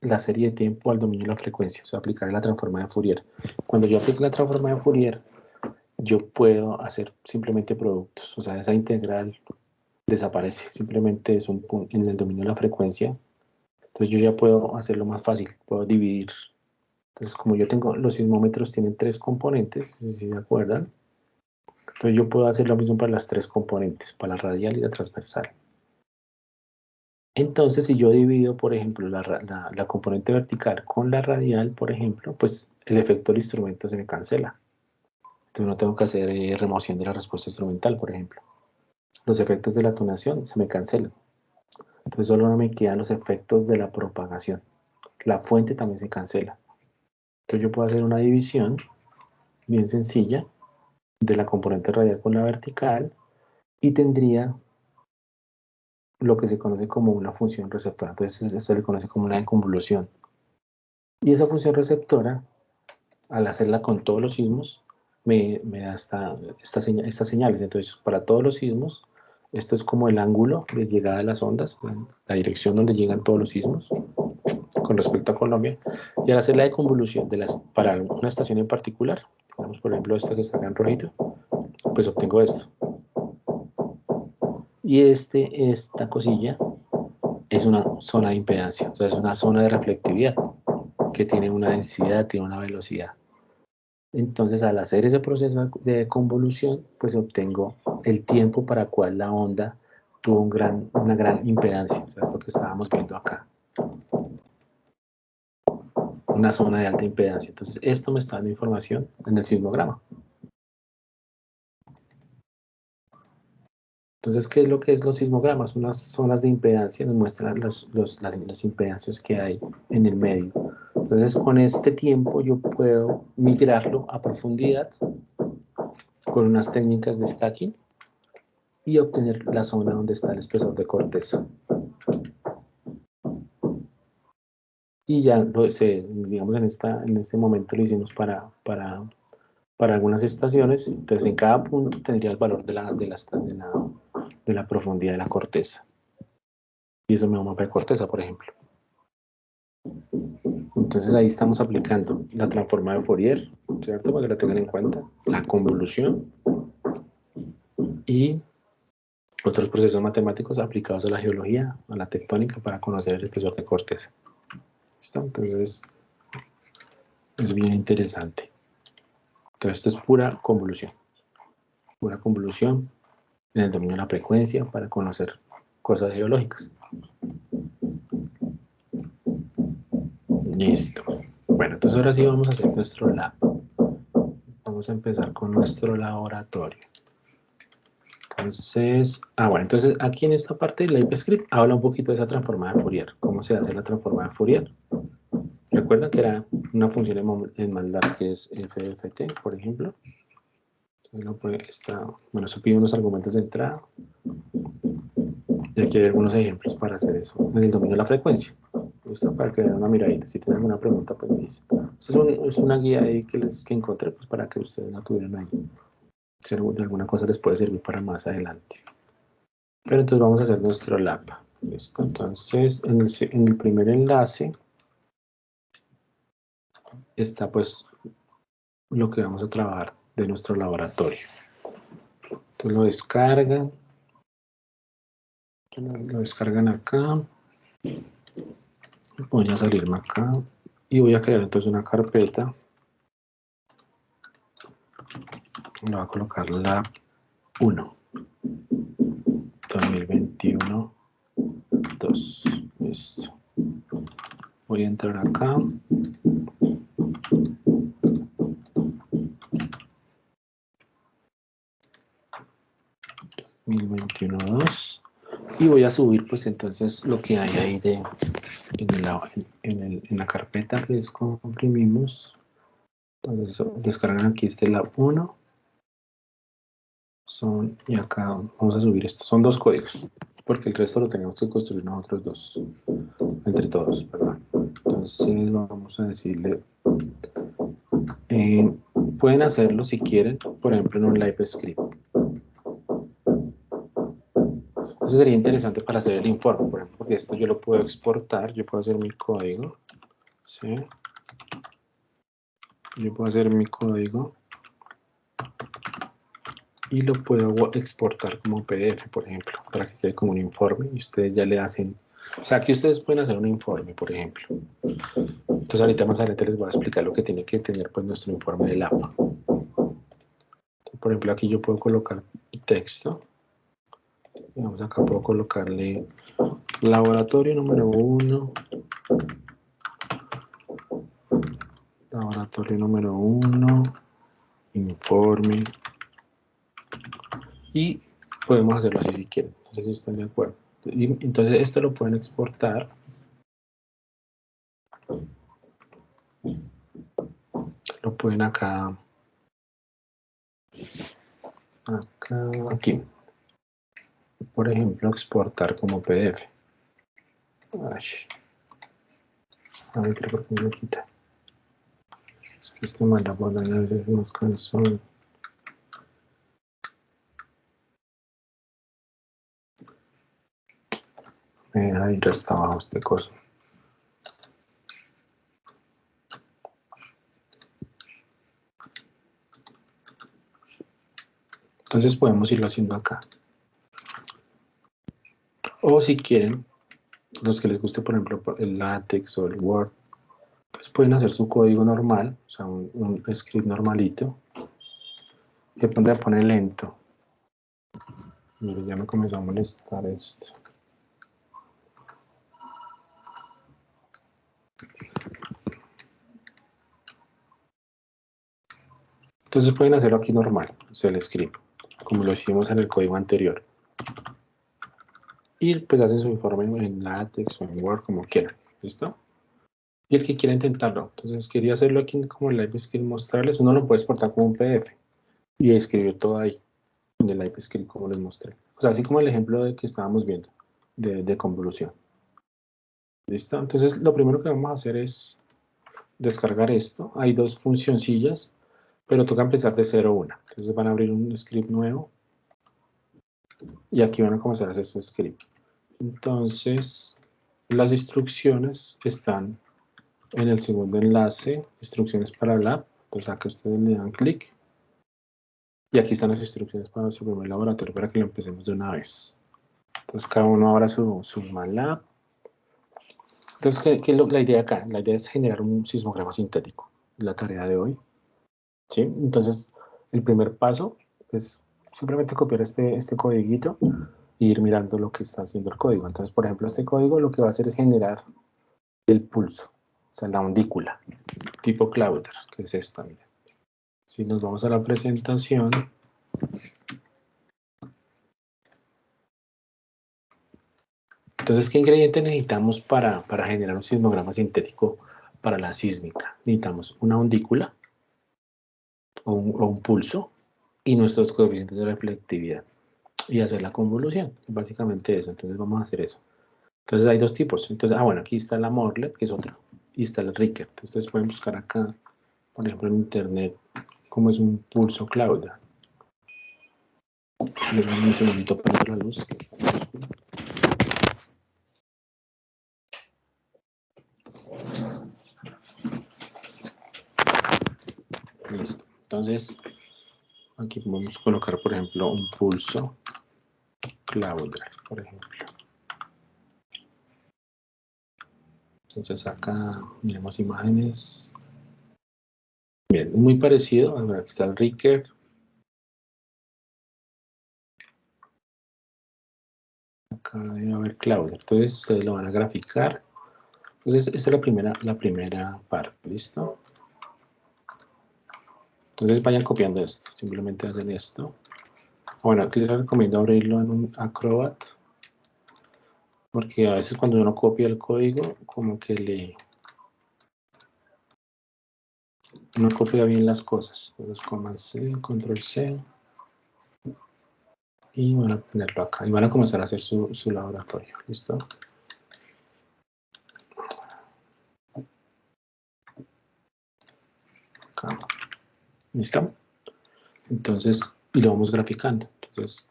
la serie de tiempo al dominio de la frecuencia, o sea, aplicar la transformada de Fourier. Cuando yo aplico la transformada de Fourier, yo puedo hacer simplemente productos, o sea, esa integral desaparece, simplemente es un punto en el dominio de la frecuencia. Entonces yo ya puedo hacerlo más fácil, puedo dividir. Entonces como yo tengo, los sismómetros tienen 3 componentes, si se acuerdan, entonces yo puedo hacer lo mismo para las 3 componentes, para la radial y la transversal. Entonces, si yo divido, por ejemplo, la componente vertical con la radial, por ejemplo, pues el efecto del instrumento se me cancela. Entonces no tengo que hacer remoción de la respuesta instrumental, por ejemplo. Los efectos de la tonación se me cancelan. Entonces solo me quedan los efectos de la propagación. La fuente también se cancela. Entonces yo puedo hacer una división bien sencilla de la componente radial con la vertical y tendría lo que se conoce como una función receptora. Entonces eso se le conoce como una deconvolución. Y esa función receptora, al hacerla con todos los sismos, me da estas señales. Entonces, para todos los sismos, esto es como el ángulo de llegada de las ondas, la dirección donde llegan todos los sismos. con respecto a Colombia, y al hacer la deconvolución para una estación en particular, digamos por ejemplo esta que está acá en rojito, pues obtengo esto. Y esta cosilla es una zona de impedancia, o sea, es una zona de reflectividad que tiene una densidad, tiene una velocidad. Entonces, al hacer ese proceso de convolución, pues obtengo el tiempo para cual la onda tuvo una gran impedancia, o sea, esto que estábamos viendo acá. Una zona de alta impedancia. Entonces, esto me está dando información en el sismograma. Entonces, ¿qué es lo que es los sismogramas? Unas zonas de impedancia nos muestran las impedancias que hay en el medio. Entonces, con este tiempo yo puedo migrarlo a profundidad con unas técnicas de stacking y obtener la zona donde está el espesor de corteza. Y ya, digamos, en este momento lo hicimos para algunas estaciones. Entonces, en cada punto tendría el valor de la profundidad de la corteza. Y eso me da un mapa de corteza, por ejemplo. Entonces, ahí estamos aplicando la transformada de Fourier, ¿cierto? Para que la tengan en cuenta. La convolución y otros procesos matemáticos aplicados a la geología, a la tectónica, para conocer el espesor de corteza. ¿Listo? Entonces, es bien interesante. Entonces, esto es pura convolución. Pura convolución en el dominio de la frecuencia para conocer cosas geológicas. Listo. Bueno, entonces ahora sí vamos a hacer nuestro lab. Vamos a empezar con nuestro laboratorio. Entonces, bueno, entonces aquí en esta parte del LiveScript habla un poquito de esa transformada de Fourier. ¿Cómo se hace la transformada de Fourier? Recuerdan que era una función en MATLAB que es FFT, por ejemplo. Bueno, eso pide unos argumentos de entrada. Y aquí hay algunos ejemplos para hacer eso en el dominio de la frecuencia. ¿Listo? Para que den una miradita. Si tienen alguna pregunta, pues me dicen. Es una guía ahí que encontré pues, para que ustedes la tuvieran ahí. Si de alguna cosa les puede servir para más adelante. Pero entonces vamos a hacer nuestro lab. ¿Listo? Entonces, en el primer enlace está pues lo que vamos a trabajar de nuestro laboratorio. Entonces lo descargan. Lo descargan acá. Voy a salirme acá. Y voy a crear entonces una carpeta. Le voy a colocar lab 1. 2021 2. Listo. Voy a entrar acá. Y voy a subir pues entonces lo que hay ahí en la carpeta que descomprimimos. Entonces descargan aquí este lab 1. Y acá vamos a subir esto. Son 2 códigos, porque el resto lo tenemos que construir nosotros dos, entre todos, perdón. Entonces vamos a decirle, pueden hacerlo si quieren, por ejemplo en un LiveScript. Eso sería interesante para hacer el informe, por ejemplo, porque esto yo lo puedo exportar, yo puedo hacer mi código, ¿sí? Yo puedo hacer mi código y lo puedo exportar como PDF, por ejemplo, para que quede como un informe y ustedes ya le hacen. O sea, aquí ustedes pueden hacer un informe, por ejemplo. Entonces ahorita más adelante les voy a explicar lo que tiene que tener pues nuestro informe del APA. Entonces, por ejemplo, aquí yo puedo colocar texto. Digamos, acá puedo colocarle laboratorio número 1. Laboratorio número 1. Informe. Y podemos hacerlo así si quieren. No sé si están de acuerdo. Y entonces esto lo pueden exportar. Lo pueden acá. Aquí. Por ejemplo, exportar como PDF. A ver, creo que me quita. Es que este mandamos a veces más cansón. Me deja ir hasta abajo este coso. Entonces podemos irlo haciendo acá. O si quieren, los que les guste, por ejemplo, el LaTeX o el Word, pues pueden hacer su código normal, o sea, un script normalito. Que pone lento. Mire, ya me comenzó a molestar esto. Entonces pueden hacerlo aquí normal, es el script, como lo hicimos en el código anterior. Y pues hacen su informe en LaTeX o en Word, como quieran. ¿Listo? Y el que quiera intentarlo. Entonces quería hacerlo aquí como el LiveScript, mostrarles. Uno lo puede exportar como un PDF y escribir todo ahí, en el LiveScript, como les mostré. O sea, así como el ejemplo de que estábamos viendo, de convolución. ¿Listo? Entonces lo primero que vamos a hacer es descargar esto. Hay dos funcioncillas, pero toca empezar de 0 a 1. Entonces van a abrir un script nuevo y aquí van a comenzar a hacer su script. Entonces, las instrucciones están en el segundo enlace, instrucciones para el lab. Entonces acá ustedes le dan clic y aquí están las instrucciones para nuestro primer laboratorio para que lo empecemos de una vez. Entonces cada uno abra su MATLAB. Entonces, ¿qué es la idea acá? La idea es generar un sismograma sintético, la tarea de hoy. ¿Sí? Entonces, el primer paso es simplemente copiar este codiguito e ir mirando lo que está haciendo el código. Entonces, por ejemplo, este código lo que va a hacer es generar el pulso, o sea, la ondícula, tipo Clowder, que es esta. Mira. Si nos vamos a la presentación, entonces, ¿qué ingrediente necesitamos para generar un sismograma sintético para la sísmica? Necesitamos una ondícula o un pulso y nuestros coeficientes de reflectividad y hacer la convolución, básicamente eso. Entonces vamos a hacer eso. Entonces hay dos tipos. Entonces, bueno, aquí está la Morlet, que es otra, y está el Ricker. Entonces ustedes pueden buscar acá, por ejemplo, en internet, cómo es un pulso Clowder. Les doy un segundito para la luz. Listo. Entonces, aquí podemos colocar, por ejemplo, un pulso Clowder, por ejemplo. Entonces acá miremos imágenes. Miren, es muy parecido. Ahora aquí está el Ricker. Acá debe haber Clowder. Entonces ustedes lo van a graficar. Entonces esta es la primera parte. ¿Listo? Entonces vayan copiando esto. Simplemente hacen esto. Bueno, aquí les recomiendo abrirlo en un Acrobat. Porque a veces cuando uno copia el código, como que no copia bien las cosas. Entonces, Command C, Control C. Y van a ponerlo acá. Y van a comenzar a hacer su laboratorio. ¿Listo? Acá. ¿Listo? Entonces, y lo vamos graficando. Entonces,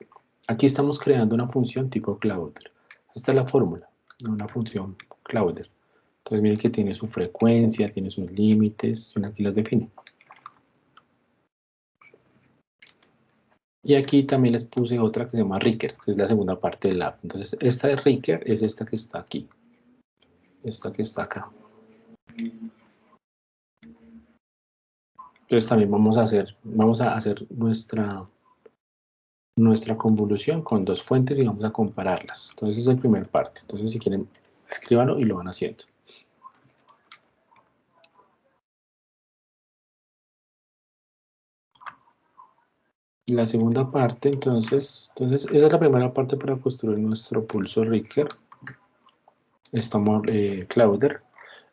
aquí estamos creando una función tipo Clowder. Esta es la fórmula, una función Clowder. Entonces, miren que tiene su frecuencia, tiene sus límites, y aquí los define. Y aquí también les puse otra que se llama Ricker, que es la segunda parte del app. Entonces, esta de Ricker es esta que está aquí. Esta que está acá. Entonces, también vamos a hacer nuestra convolución con dos fuentes y vamos a compararlas. Entonces, esa es la primera parte. Entonces, si quieren, escríbanlo y lo van haciendo. La segunda parte, entonces, esa es la primera parte para construir nuestro pulso Ricker. Estamos Clowder.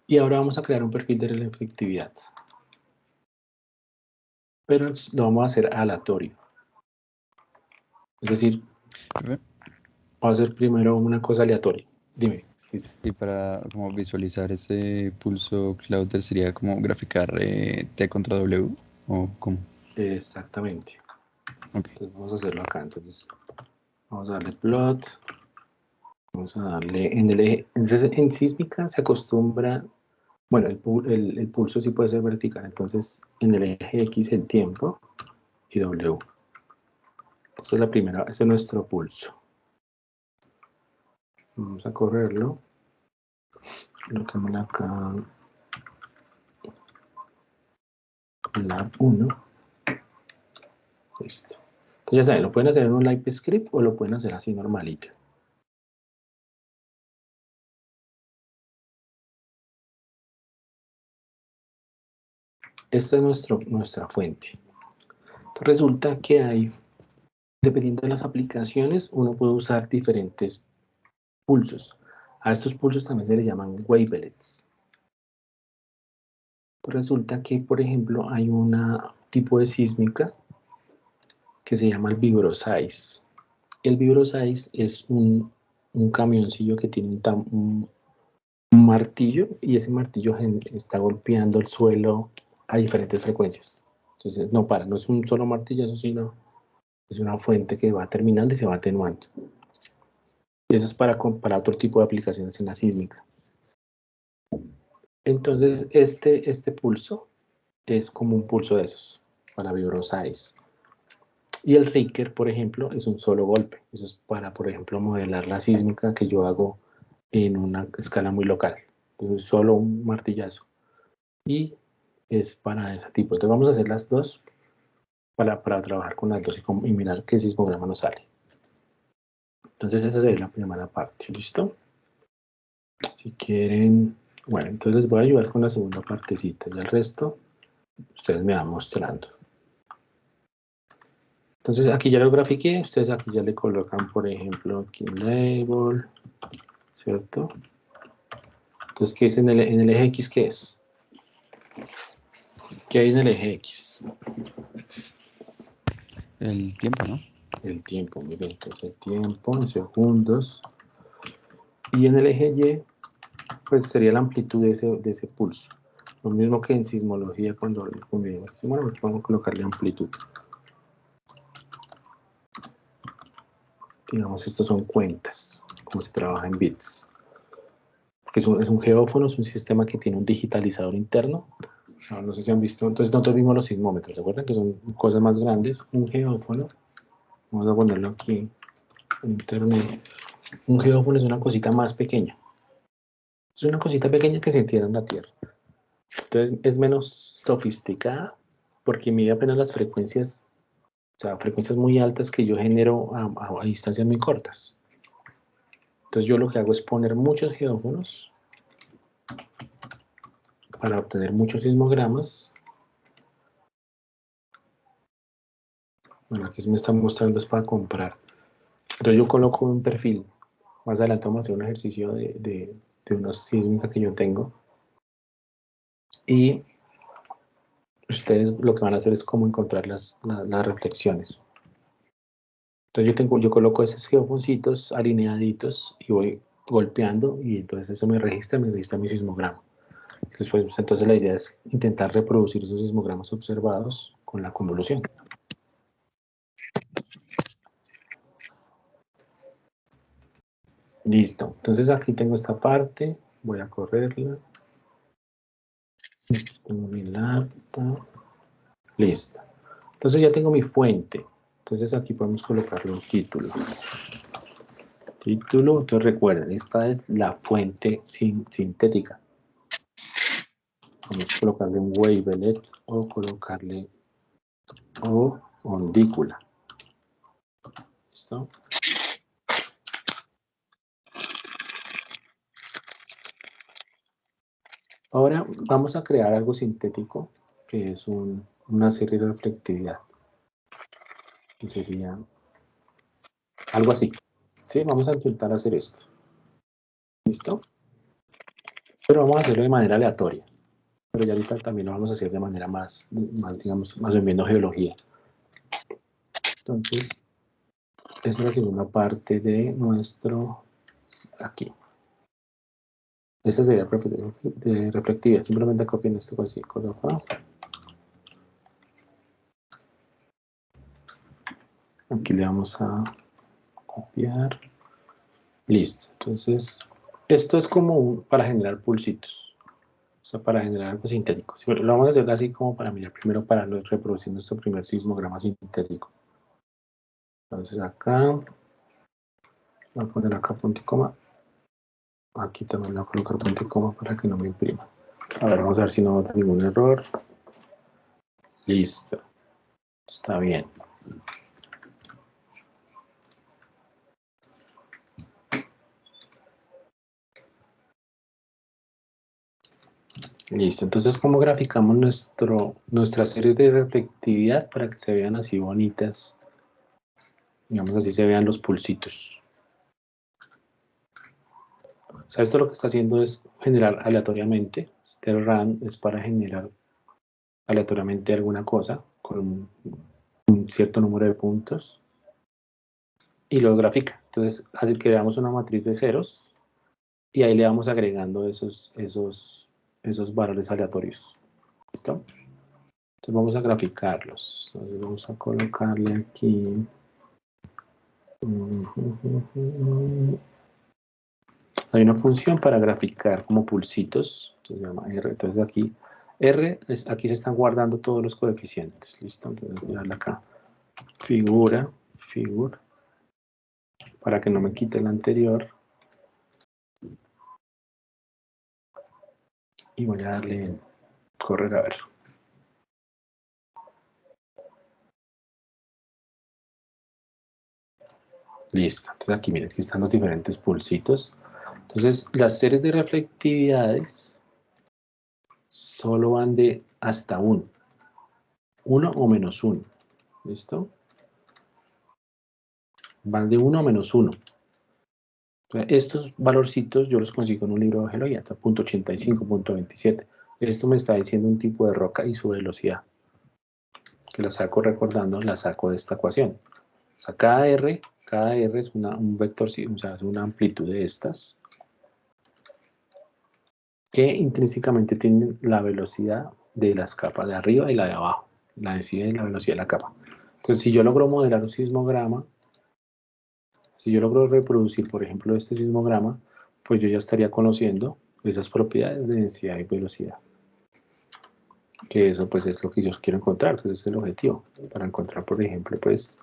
Y ahora vamos a crear un perfil de reflectividad. Pero lo vamos a hacer aleatorio. Es decir, va a ser primero una cosa aleatoria. Dime. Y para como visualizar ese pulso Clowder sería como graficar T contra W o cómo. Exactamente. Okay. Entonces vamos a hacerlo acá. Entonces vamos a darle plot. Vamos a darle en el eje. Entonces en sísmica se acostumbra, bueno, el pulso sí puede ser vertical. Entonces en el eje X el tiempo y W. Esta es la primera, este es nuestro pulso. Vamos a correrlo. Colocamos acá lab 1. Listo. Entonces ya saben, lo pueden hacer en un live script o lo pueden hacer así normalito. Esta es nuestra fuente. Entonces resulta que hay, dependiendo de las aplicaciones, uno puede usar diferentes pulsos. A estos pulsos también se le llaman wavelets. Resulta que, por ejemplo, hay un tipo de sísmica que se llama el vibrosize. El vibrosize es un camioncillo que tiene un martillo y ese martillo está golpeando el suelo a diferentes frecuencias. Entonces no para, no es un solo martillazo, sino es una fuente que va terminando y se va atenuando. Y eso es para otro tipo de aplicaciones en la sísmica. Entonces este pulso es como un pulso de esos para vibrosize. Y el Richter, por ejemplo, es un solo golpe. Eso es para, por ejemplo, modelar la sísmica que yo hago en una escala muy local. Entonces, solo un martillazo. Y es para ese tipo. Entonces, vamos a hacer las dos para trabajar con las dos y mirar qué sismograma nos sale. Entonces, esa sería la primera parte. ¿Listo? Si quieren... Bueno, entonces les voy a ayudar con la segunda partecita. Y el resto, ustedes me van mostrando. Entonces aquí ya lo grafiqué, ustedes aquí ya le colocan, por ejemplo, aquí un label, ¿cierto? Entonces, ¿qué es en el eje X? ¿Qué es? ¿Qué hay en el eje X? El tiempo, ¿no? El tiempo, muy bien. Entonces el tiempo en segundos. Y en el eje Y, pues sería la amplitud de ese pulso. Lo mismo que en sismología cuando medimos sismograma, vamos a colocarle amplitud. Digamos, estos son cuentas, como se trabaja en bits. Es un geófono, es un sistema que tiene un digitalizador interno. No sé si han visto, entonces nosotros vimos los sismómetros, ¿se acuerdan? Que son cosas más grandes, un geófono. Vamos a ponerlo aquí en internet. Un geófono es una cosita más pequeña. Es una cosita pequeña que se entierra en la Tierra. Entonces es menos sofisticada porque mide apenas las frecuencias, o sea, frecuencias muy altas que yo genero a distancias muy cortas. Entonces yo lo que hago es poner muchos geófonos para obtener muchos sismogramas. Bueno, aquí me están mostrando es para comprar. Entonces yo coloco un perfil. Más adelante vamos a hacer un ejercicio de unos sísmicas que yo tengo. Y ustedes lo que van a hacer es cómo encontrar las reflexiones. Entonces yo coloco esos geofoncitos alineaditos y voy golpeando y entonces eso me registra mi sismograma. Entonces la idea es intentar reproducir esos sismogramas observados con la convolución. Listo. Entonces aquí tengo esta parte. Voy a correrla. Tengo mi laptop. Listo. Entonces ya tengo mi fuente. Entonces aquí podemos colocarle un título. Título, entonces recuerden, esta es la fuente sintética. Vamos a colocarle un wavelet o colocarle ondícula. ¿Listo? Ahora vamos a crear algo sintético que es una serie de reflectividad. Que sería algo así. ¿Sí? Vamos a intentar hacer esto. ¿Listo? Pero vamos a hacerlo de manera aleatoria. Pero ya ahorita también lo vamos a hacer de manera más digamos, más viendo geología. Entonces, esta es la segunda parte de nuestro, aquí. Esta sería de reflectividad. Simplemente copien esto así, aquí le vamos a copiar. Listo. Entonces, esto es como para generar pulsitos. O sea, para generar algo sintético. Lo vamos a hacer así como para mirar primero para reproducir nuestro primer sismograma sintético. Entonces acá, voy a poner acá punto y coma. Aquí también voy a colocar punto y coma para que no me imprima. A ver, vamos a ver si no da ningún error. Listo. Está bien. Listo. Entonces, ¿cómo graficamos nuestra serie de reflectividad para que se vean así bonitas? Digamos así se vean los pulsitos. O sea, esto lo que está haciendo es generar aleatoriamente. Este run es para generar aleatoriamente alguna cosa con un cierto número de puntos y lo grafica. Entonces, así creamos una matriz de ceros y ahí le vamos agregando esos valores aleatorios. ¿Listo? Entonces vamos a graficarlos. Entonces vamos a colocarle aquí. Hay una función para graficar como pulsitos. Entonces se llama R. Entonces aquí, aquí se están guardando todos los coeficientes. ¿Listo? Entonces voy a darle acá. Figura. Para que no me quite el anterior. Y voy a darle correr a ver. Listo. Entonces aquí miren, aquí están los diferentes pulsitos. Entonces las series de reflectividades solo van de hasta 1. 1 o menos 1. ¿Listo? Van de 1 a menos 1. Estos valorcitos yo los consigo en un libro de geología, hasta punto 85, punto 27. Esto me está diciendo un tipo de roca y su velocidad. Que la saco recordando, la saco de esta ecuación. O sea, cada R es un vector, o sea, es una amplitud de estas que intrínsecamente tienen la velocidad de las capas de arriba y la de abajo, la densidad y la velocidad de la capa. Entonces, si yo logro modelar un sismograma, si yo logro reproducir, por ejemplo, este sismograma, pues yo ya estaría conociendo esas propiedades de densidad y velocidad. Que eso pues es lo que yo quiero encontrar, entonces es el objetivo, para encontrar, por ejemplo, pues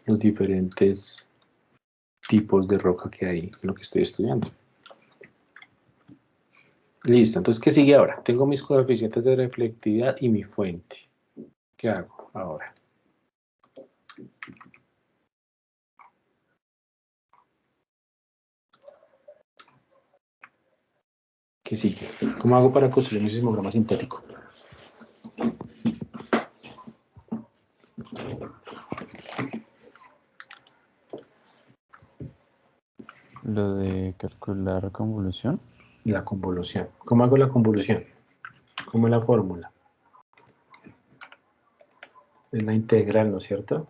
los diferentes tipos de roca que hay en lo que estoy estudiando. Listo, entonces, ¿qué sigue ahora? Tengo mis coeficientes de reflectividad y mi fuente. ¿Qué hago ahora? ¿Qué sigue? ¿Cómo hago para construir mi sismograma sintético? Lo de calcular convolución. La convolución. ¿Cómo hago la convolución? ¿Cómo es la fórmula? Es la integral, ¿no es cierto?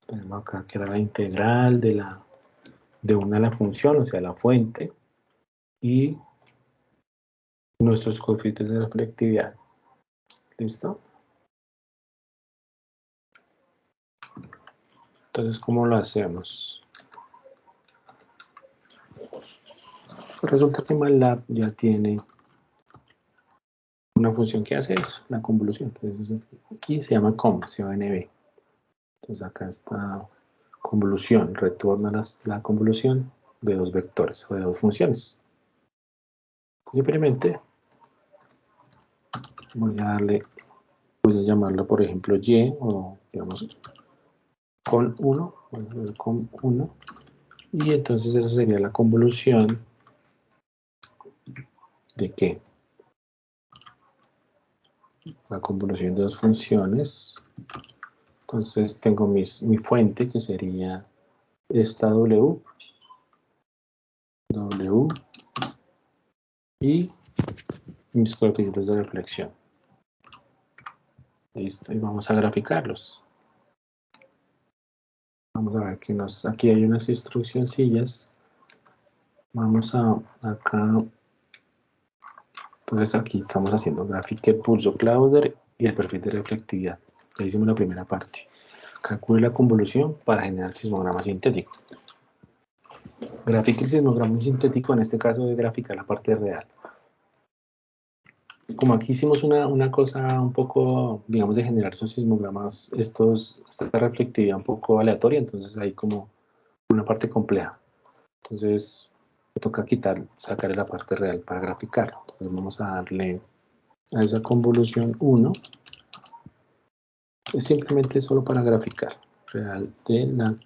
Tenemos acá que era la integral de una a la función, o sea, la fuente, y nuestros coeficientes de reflectividad. ¿Listo? Entonces, ¿cómo lo hacemos? Pues resulta que MATLAB ya tiene una función que hace eso, la convolución. Entonces, aquí se llama conv, CONV. Entonces, acá está convolución, retorna la convolución de dos vectores o de dos funciones. Simplemente voy a llamarlo, por ejemplo, y, o digamos, con 1, y entonces eso sería la convolución de ¿qué? La convolución de dos funciones. Entonces tengo mi fuente, que sería esta W, y mis coeficientes de reflexión. Listo, y vamos a graficarlos. Vamos a ver que aquí hay unas instruccioncillas. Vamos acá. Entonces aquí estamos haciendo grafique pulso Clauser y el perfil de reflectividad. Ya hicimos la primera parte. Calcule la convolución para generar sismograma sintético. Grafique el sismograma sintético, en este caso de graficar la parte real. como aquí hicimos una cosa un poco, digamos, de generar esos sismogramas, esta reflectividad un poco aleatoria, entonces hay como una parte compleja. Entonces, me toca sacar la parte real para graficarlo. Entonces, vamos a darle a esa convolución 1. Es simplemente solo para graficar real de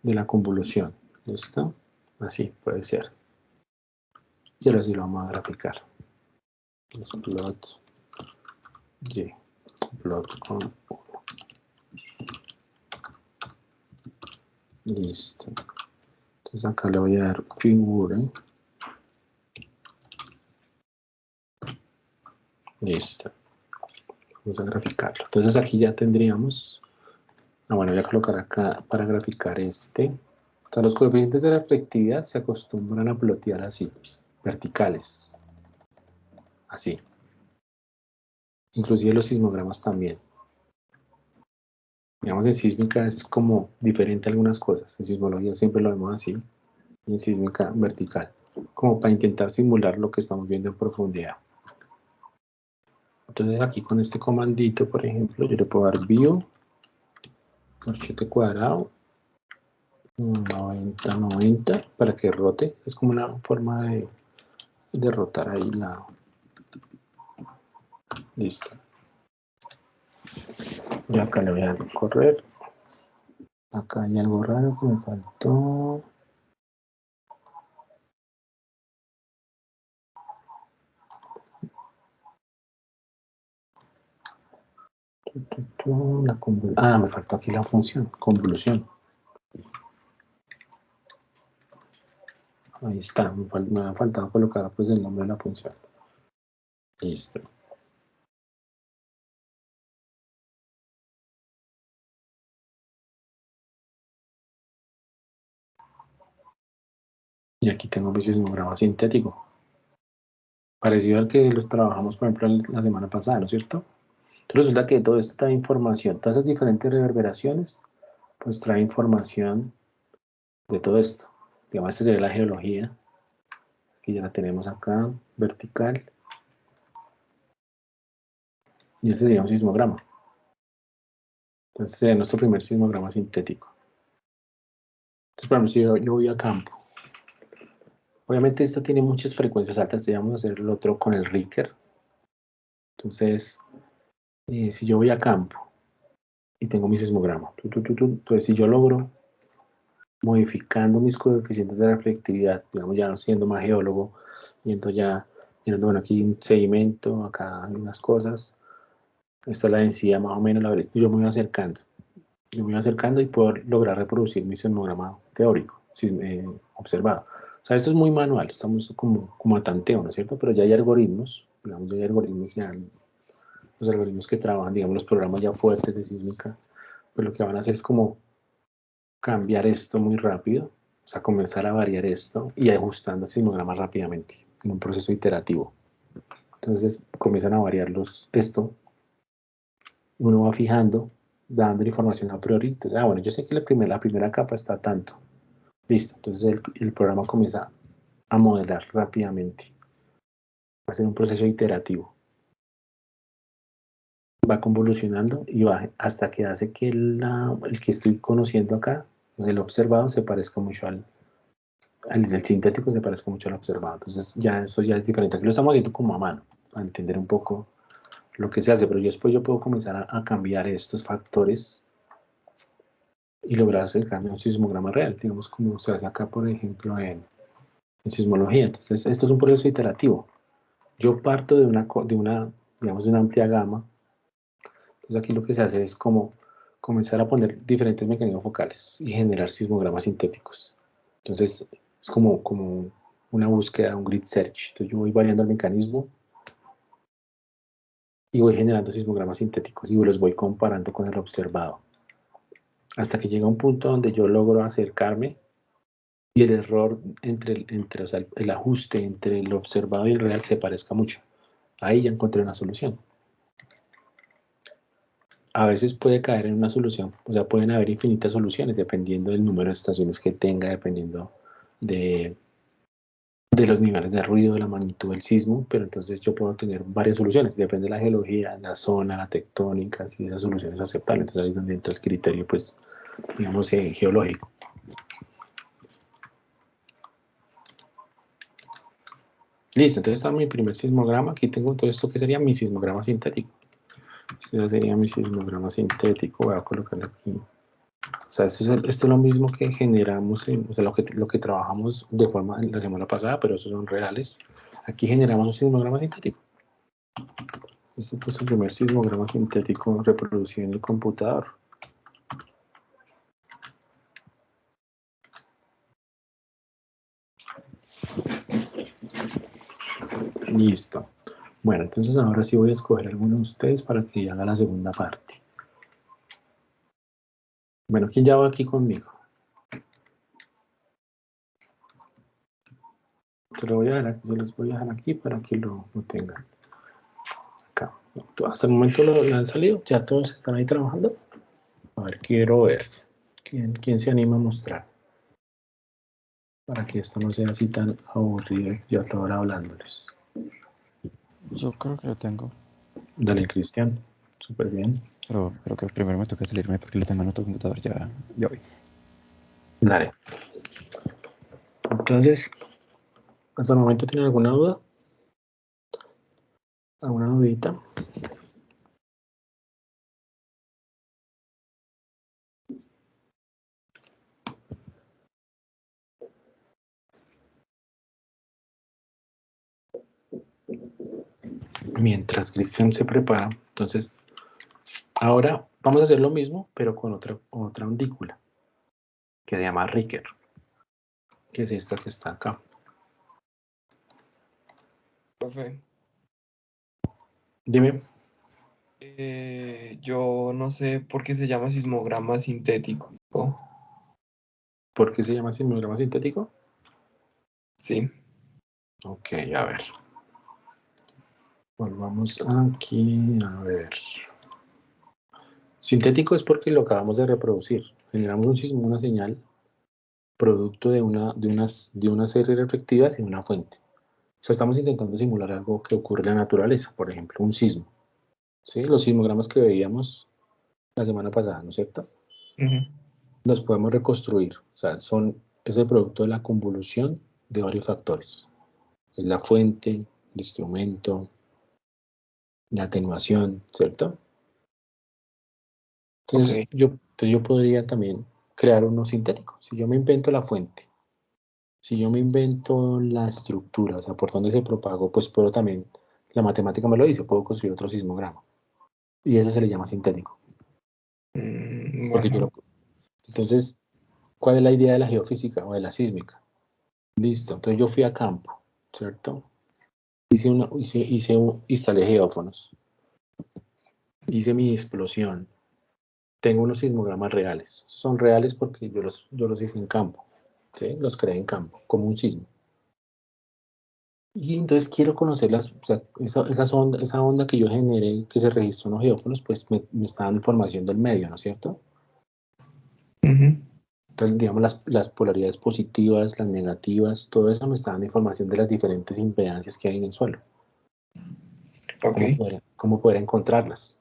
la convolución. ¿Listo? Así puede ser. Y ahora sí lo vamos a graficar. Plot y plot con 1. Listo. Entonces acá le voy a dar figure. Listo. Vamos a graficarlo. Entonces aquí ya tendríamos. Bueno, voy a colocar acá para graficar este. O sea, los coeficientes de reflectividad se acostumbran a plotear así, verticales. Así. Inclusive los sismogramas también. Digamos, en sísmica es como diferente a algunas cosas. En sismología siempre lo vemos así. Y en sísmica vertical. Como para intentar simular lo que estamos viendo en profundidad. Entonces aquí con este comandito, por ejemplo, yo le puedo dar view, corchete cuadrado, 90 para que rote. Es como una forma de rotar ahí la... Listo. Y acá le voy a correr. Acá hay algo raro que me faltó. Me faltó aquí la función, convolución. Ahí está, me ha faltado colocar pues el nombre de la función. Listo. Y aquí tengo mi sismograma sintético. Parecido al que los trabajamos, por ejemplo, la semana pasada, ¿no es cierto? Entonces resulta que todo esto trae información. Todas esas diferentes reverberaciones, pues trae información de todo esto. Digamos, esta sería la geología. Aquí ya la tenemos acá, vertical. Y este sería un sismograma. Entonces sería nuestro primer sismograma sintético. Entonces, por ejemplo, si yo voy a campo. Obviamente esta tiene muchas frecuencias altas. Vamos a hacer el otro con el Richter. Entonces, si yo voy a campo y tengo mi sismograma, entonces si yo logro modificando mis coeficientes de reflectividad, digamos ya siendo más geólogo, viendo bueno, aquí un sedimento, acá hay unas cosas, esta es la densidad más o menos, yo me voy acercando. Yo me voy acercando y puedo lograr reproducir mi sismograma teórico, observado. O sea, esto es muy manual, estamos como a tanteo, ¿no es cierto? Pero ya hay algoritmos, digamos, ya hay algoritmos, los algoritmos que trabajan, digamos, los programas ya fuertes de sísmica, pues lo que van a hacer es como cambiar esto muy rápido, o sea, comenzar a variar esto y ajustando el sismograma rápidamente, en un proceso iterativo. Entonces comienzan a variarlos esto, uno va fijando, dando la información a priori. Entonces, bueno, yo sé que la primera capa está tanto. Listo, entonces el programa comienza a modelar rápidamente. Va a ser un proceso iterativo. Va convolucionando y va hasta que hace que el que estoy conociendo acá, pues el observado, se parezca mucho al del sintético, se parezca mucho al observado. Entonces ya eso ya es diferente. Aquí lo estamos viendo como a mano, para entender un poco lo que se hace, pero después yo puedo comenzar a cambiar estos factores y lograr acercarme a un sismograma real, digamos como se hace acá, por ejemplo, en sismología. Entonces, esto es un proceso iterativo. Yo parto digamos, de una amplia gama. Entonces, aquí lo que se hace es como comenzar a poner diferentes mecanismos focales y generar sismogramas sintéticos. Entonces, es como una búsqueda, un grid search. Entonces, yo voy variando el mecanismo y voy generando sismogramas sintéticos y los voy comparando con el observado. Hasta que llega un punto donde yo logro acercarme y el error o sea, el ajuste entre el observado y el real se parezca mucho. Ahí ya encontré una solución. A veces puede caer en una solución, o sea, pueden haber infinitas soluciones dependiendo del número de estaciones que tenga, dependiendo de de los niveles de ruido, de la magnitud del sismo, pero entonces yo puedo tener varias soluciones, depende de la geología, la zona, la tectónica, si esa solución es aceptable, entonces ahí es donde entra el criterio, pues, digamos, geológico. Listo, entonces está mi primer sismograma, aquí tengo todo esto que sería mi sismograma sintético. Este sería mi sismograma sintético, voy a colocar aquí. O sea, esto es lo mismo que generamos, o sea, lo que trabajamos de forma la semana pasada, pero esos son reales. Aquí generamos un sismograma sintético. Este es el primer sismograma sintético reproducido en el computador. Listo. Bueno, entonces ahora sí voy a escoger a alguno de ustedes para que haga la segunda parte. Bueno, ¿quién ya va aquí conmigo? Se los voy a dejar aquí para que lo tengan. Acá. Hasta el momento lo han salido, ya todos están ahí trabajando. A ver, quiero ver. ¿Quién se anima a mostrar? Para que esto no sea así tan aburrido yo hasta ahora hablándoles. Yo creo que lo tengo. Dale, Cristian. Súper bien. Pero creo que primero me toca salirme porque lo tengo en otro computador. Ya voy. Dale. Entonces, ¿hasta el momento tienen alguna duda? ¿Alguna dudita? Mientras Cristian se prepara, entonces, ahora vamos a hacer lo mismo, pero con otra ondícula, que se llama Ricker, que es esta que está acá. Profe, Dime, yo no sé por qué se llama sismograma sintético. ¿por qué se llama sismograma sintético? Sí. Ok, a ver. Volvamos aquí, a ver. Sintético es porque lo acabamos de reproducir. Generamos un sismo, una señal, producto de una serie de reflectivas y una fuente. O sea, estamos intentando simular algo que ocurre en la naturaleza, por ejemplo, un sismo. ¿Sí? Los sismogramas que veíamos la semana pasada, ¿no es cierto? Los podemos reconstruir. O sea, es el producto de la convolución de varios factores. Es la fuente, el instrumento, la atenuación, ¿cierto? Entonces, Ok. yo podría también crear uno sintético. Si yo me invento la fuente, si yo me invento la estructura, o sea, por dónde se propagó, pues puedo también, la matemática me lo dice, puedo construir otro sismograma. Y eso se le llama sintético. Porque Bueno, entonces, ¿cuál es la idea de la geofísica o de la sísmica? Listo, entonces yo fui a campo, ¿cierto? Instalé geófonos, hice mi explosión, tengo unos sismogramas reales. Son reales porque yo los hice en campo, ¿sí? Los creé en campo, como un sismo. Y entonces quiero conocer o sea, esa onda que yo generé, que se registró en los geófonos, pues me está dando información del medio, ¿no es cierto? Entonces, digamos, las polaridades positivas, las negativas, todo eso me está dando información de las diferentes impedancias que hay en el suelo. ok. Cómo poder encontrarlas.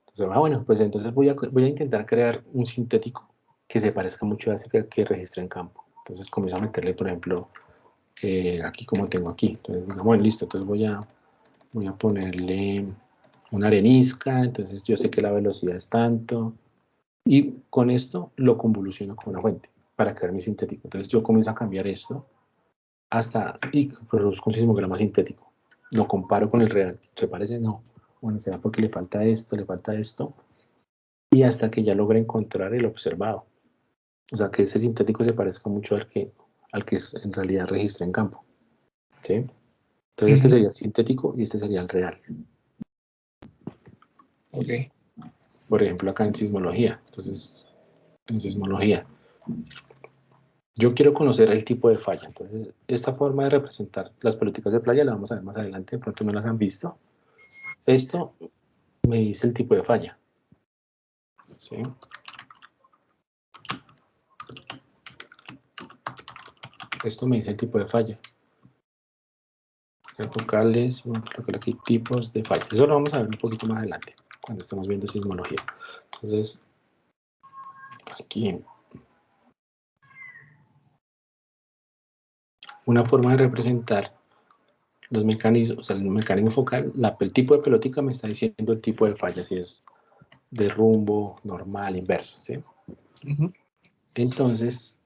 Entonces, bueno, pues entonces voy a intentar crear un sintético que se parezca mucho a ese que registré en campo. Entonces comienzo a meterle, por ejemplo, aquí como tengo aquí. Entonces, digamos, bueno, listo, entonces voy a ponerle una arenisca, entonces yo sé que la velocidad es tanto, y con esto lo convoluciono con una fuente para crear mi sintético. Entonces yo comienzo a cambiar esto y produzco un sismograma sintético. Lo comparo con el real. ¿Te parece? No. Bueno, será porque le falta esto, y hasta que ya logre encontrar el observado. O sea, que ese sintético se parezca mucho al que en realidad registra en campo. ¿Sí? Entonces este sería el sintético y este sería el real. Ok. Por ejemplo, acá en sismología. Entonces, en sismología, yo quiero conocer el tipo de falla. Entonces, esta forma de representar las políticas de playa la vamos a ver más adelante, de pronto no las han visto. Esto me dice el tipo de falla. ¿Sí? Esto me dice el tipo de falla. Las vocales, bueno, colocar aquí tipos de falla. Eso lo vamos a ver un poquito más adelante, cuando estamos viendo sismología. Entonces, aquí, una forma de representar los mecanismos, o sea, el mecanismo focal, el tipo de pelotica me está diciendo el tipo de falla, si es de rumbo, normal, inverso, ¿sí? Entonces,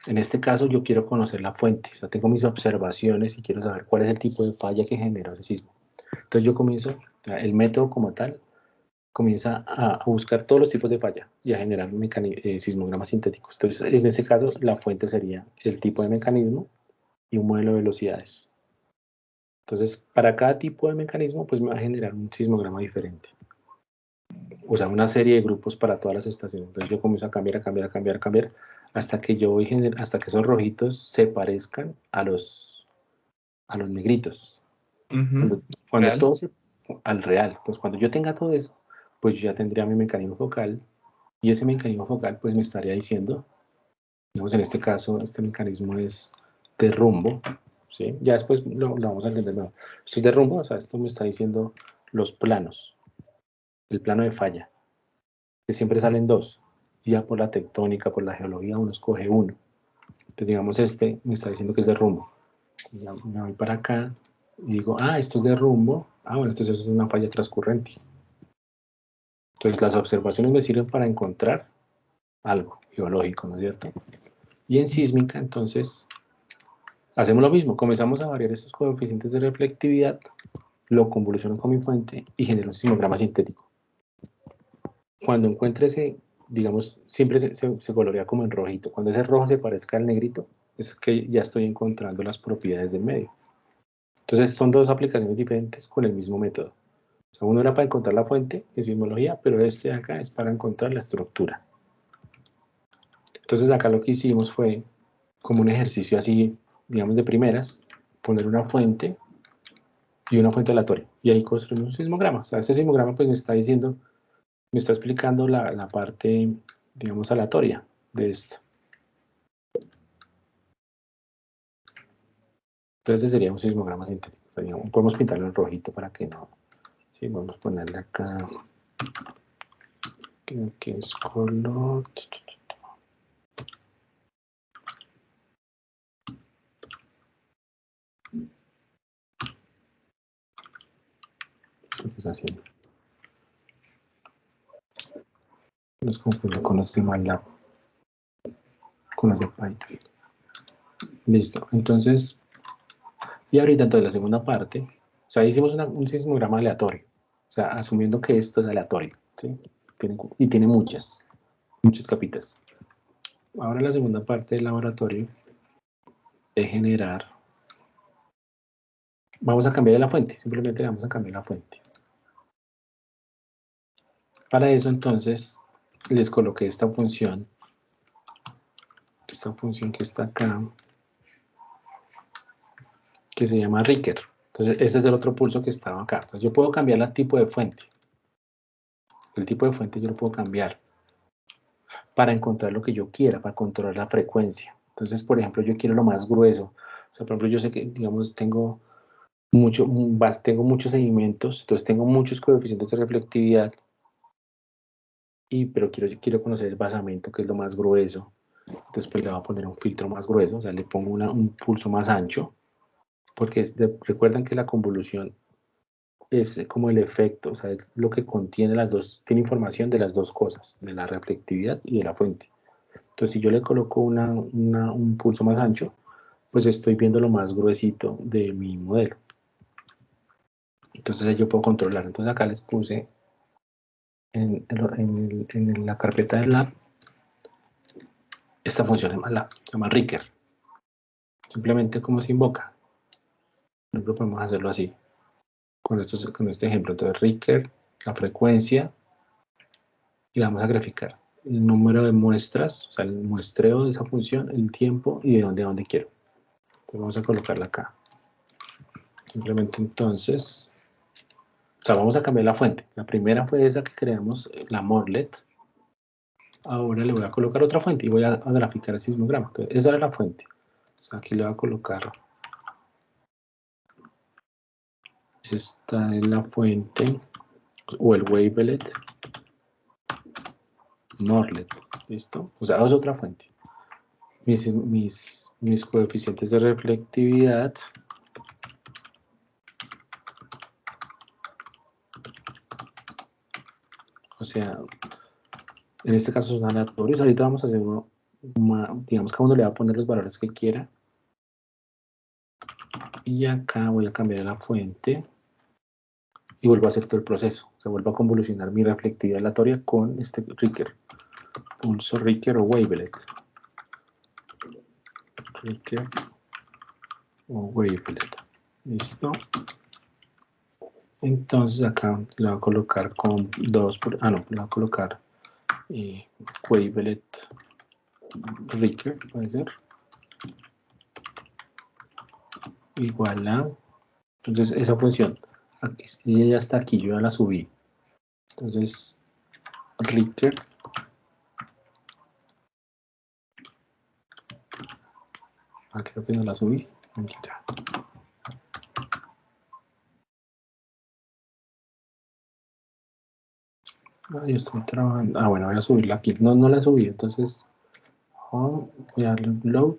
en este caso yo quiero conocer la fuente, o sea, tengo mis observaciones y quiero saber cuál es el tipo de falla que generó ese sismo. Entonces yo comienzo, el método como tal, comienza a buscar todos los tipos de falla y a generar sismogramas sintéticos. Entonces, en este caso, la fuente sería el tipo de mecanismo y un modelo de velocidades. Entonces, para cada tipo de mecanismo, pues me va a generar un sismograma diferente. O sea, una serie de grupos para todas las estaciones. Entonces yo comienzo a cambiar, hasta que hasta que esos rojitos se parezcan a los negritos. Cuando todo al real. Pues cuando yo tenga todo eso, pues yo ya tendría mi mecanismo focal, y ese mecanismo focal pues me estaría diciendo, digamos en este caso, este mecanismo es de rumbo, ¿sí? Ya después lo vamos a entender mejor. Esto es de rumbo, o sea, esto me está diciendo los planos, el plano de falla, que siempre salen dos, ya por la tectónica, por la geología, uno escoge uno. Entonces, digamos, este me está diciendo que es de rumbo. Ya me voy para acá y digo, esto es de rumbo. Bueno, entonces eso es una falla transcurrente. Entonces, las observaciones me sirven para encontrar algo geológico, ¿no es cierto? Y en sísmica, entonces, hacemos lo mismo. Comenzamos a variar estos coeficientes de reflectividad, lo convoluciono con mi fuente y genero un sismograma sintético. Cuando encuentre ese, digamos, siempre se colorea como en rojito. Cuando ese rojo se parezca al negrito, es que ya estoy encontrando las propiedades del medio. Entonces, son dos aplicaciones diferentes con el mismo método. O sea, uno era para encontrar la fuente en sismología, pero este de acá es para encontrar la estructura. Entonces, acá lo que hicimos fue, como un ejercicio así, digamos de primeras, poner una fuente y una fuente aleatoria. Y ahí construimos un sismograma. O sea, este sismograma pues me está diciendo, me está explicando la parte, digamos, aleatoria de esto. Entonces, este sería un sismograma sintético. O sea, digamos, podemos pintarlo en rojito para que no. Sí, vamos a ponerle acá. Que es color. ¿Qué está haciendo? Los confundo con los de MATLAB, con los de Python. Listo. Entonces, y ahorita entonces la segunda parte, o sea, hicimos un sismograma aleatorio, o sea, asumiendo que esto es aleatorio, ¿sí? Y tiene muchas capitas. Ahora la segunda parte del laboratorio es generar, vamos a cambiar la fuente, simplemente vamos a cambiar la fuente. Para eso entonces les coloqué esta función que está acá, que se llama Ricker. Entonces este es el otro pulso que estaba acá. Entonces yo puedo cambiar el tipo de fuente. El tipo de fuente yo lo puedo cambiar para encontrar lo que yo quiera, para controlar la frecuencia. Entonces, por ejemplo, yo quiero lo más grueso. O sea, por ejemplo, yo sé que, digamos, tengo muchos sedimentos, entonces tengo muchos coeficientes de reflectividad, pero quiero conocer el basamento, que es lo más grueso. Entonces, pues le voy a poner un filtro más grueso, o sea, le pongo un pulso más ancho, porque recuerdan que la convolución es como el efecto, o sea, es lo que contiene tiene información de las dos cosas, de la reflectividad y de la fuente. Entonces, si yo le coloco un pulso más ancho, pues estoy viendo lo más gruesito de mi modelo. Entonces, ahí yo puedo controlar. Entonces, acá les puse en la carpeta del lab esta función se llama Ricker. Simplemente como se invoca. Por ejemplo, podemos hacerlo así, con este ejemplo. Entonces, Ricker, la frecuencia, y la vamos a graficar. El número de muestras, o sea, el muestreo de esa función, el tiempo y de dónde quiero. Entonces, vamos a colocarla acá. Simplemente entonces, o sea, vamos a cambiar la fuente. La primera fue esa que creamos, la Morlet. Ahora le voy a colocar otra fuente y voy a graficar el sismograma. Entonces, esa era la fuente. Aquí le voy a colocar. Esta es la fuente o el wavelet Norlet. ¿Listo? O sea, es otra fuente. Mis coeficientes de reflectividad. O sea, en este caso son aleatorios. Ahorita vamos a hacer uno, digamos, cada uno le va a poner los valores que quiera. Y acá voy a cambiar la fuente. Y vuelvo a hacer todo el proceso. Se vuelve a convolucionar mi reflectividad aleatoria con este Ricker. Pulso Ricker o wavelet. Ricker o wavelet. ¿Listo? Entonces acá le voy a colocar con 2 por... Ah, no, le voy a colocar wavelet Ricker, puede ser. Igual a... Entonces esa función, aquí, ya está aquí, yo ya la subí. Entonces, Ricker creo que no la subí. Mentira. Yo estoy trabajando. Ah, bueno, voy a subirla aquí. No, no la subí, entonces voy a darle upload.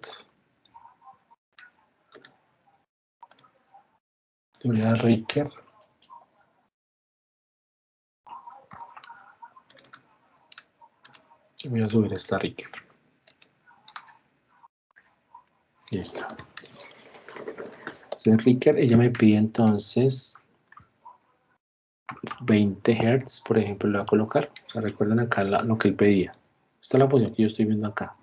Le voy a dar Ricker. Y voy a subir esta Ricker. Listo. Entonces Ricker, ella me pide entonces 20 Hz, por ejemplo, le voy a colocar. O sea, recuerden acá lo que él pedía. Esta es la posición que yo estoy viendo acá.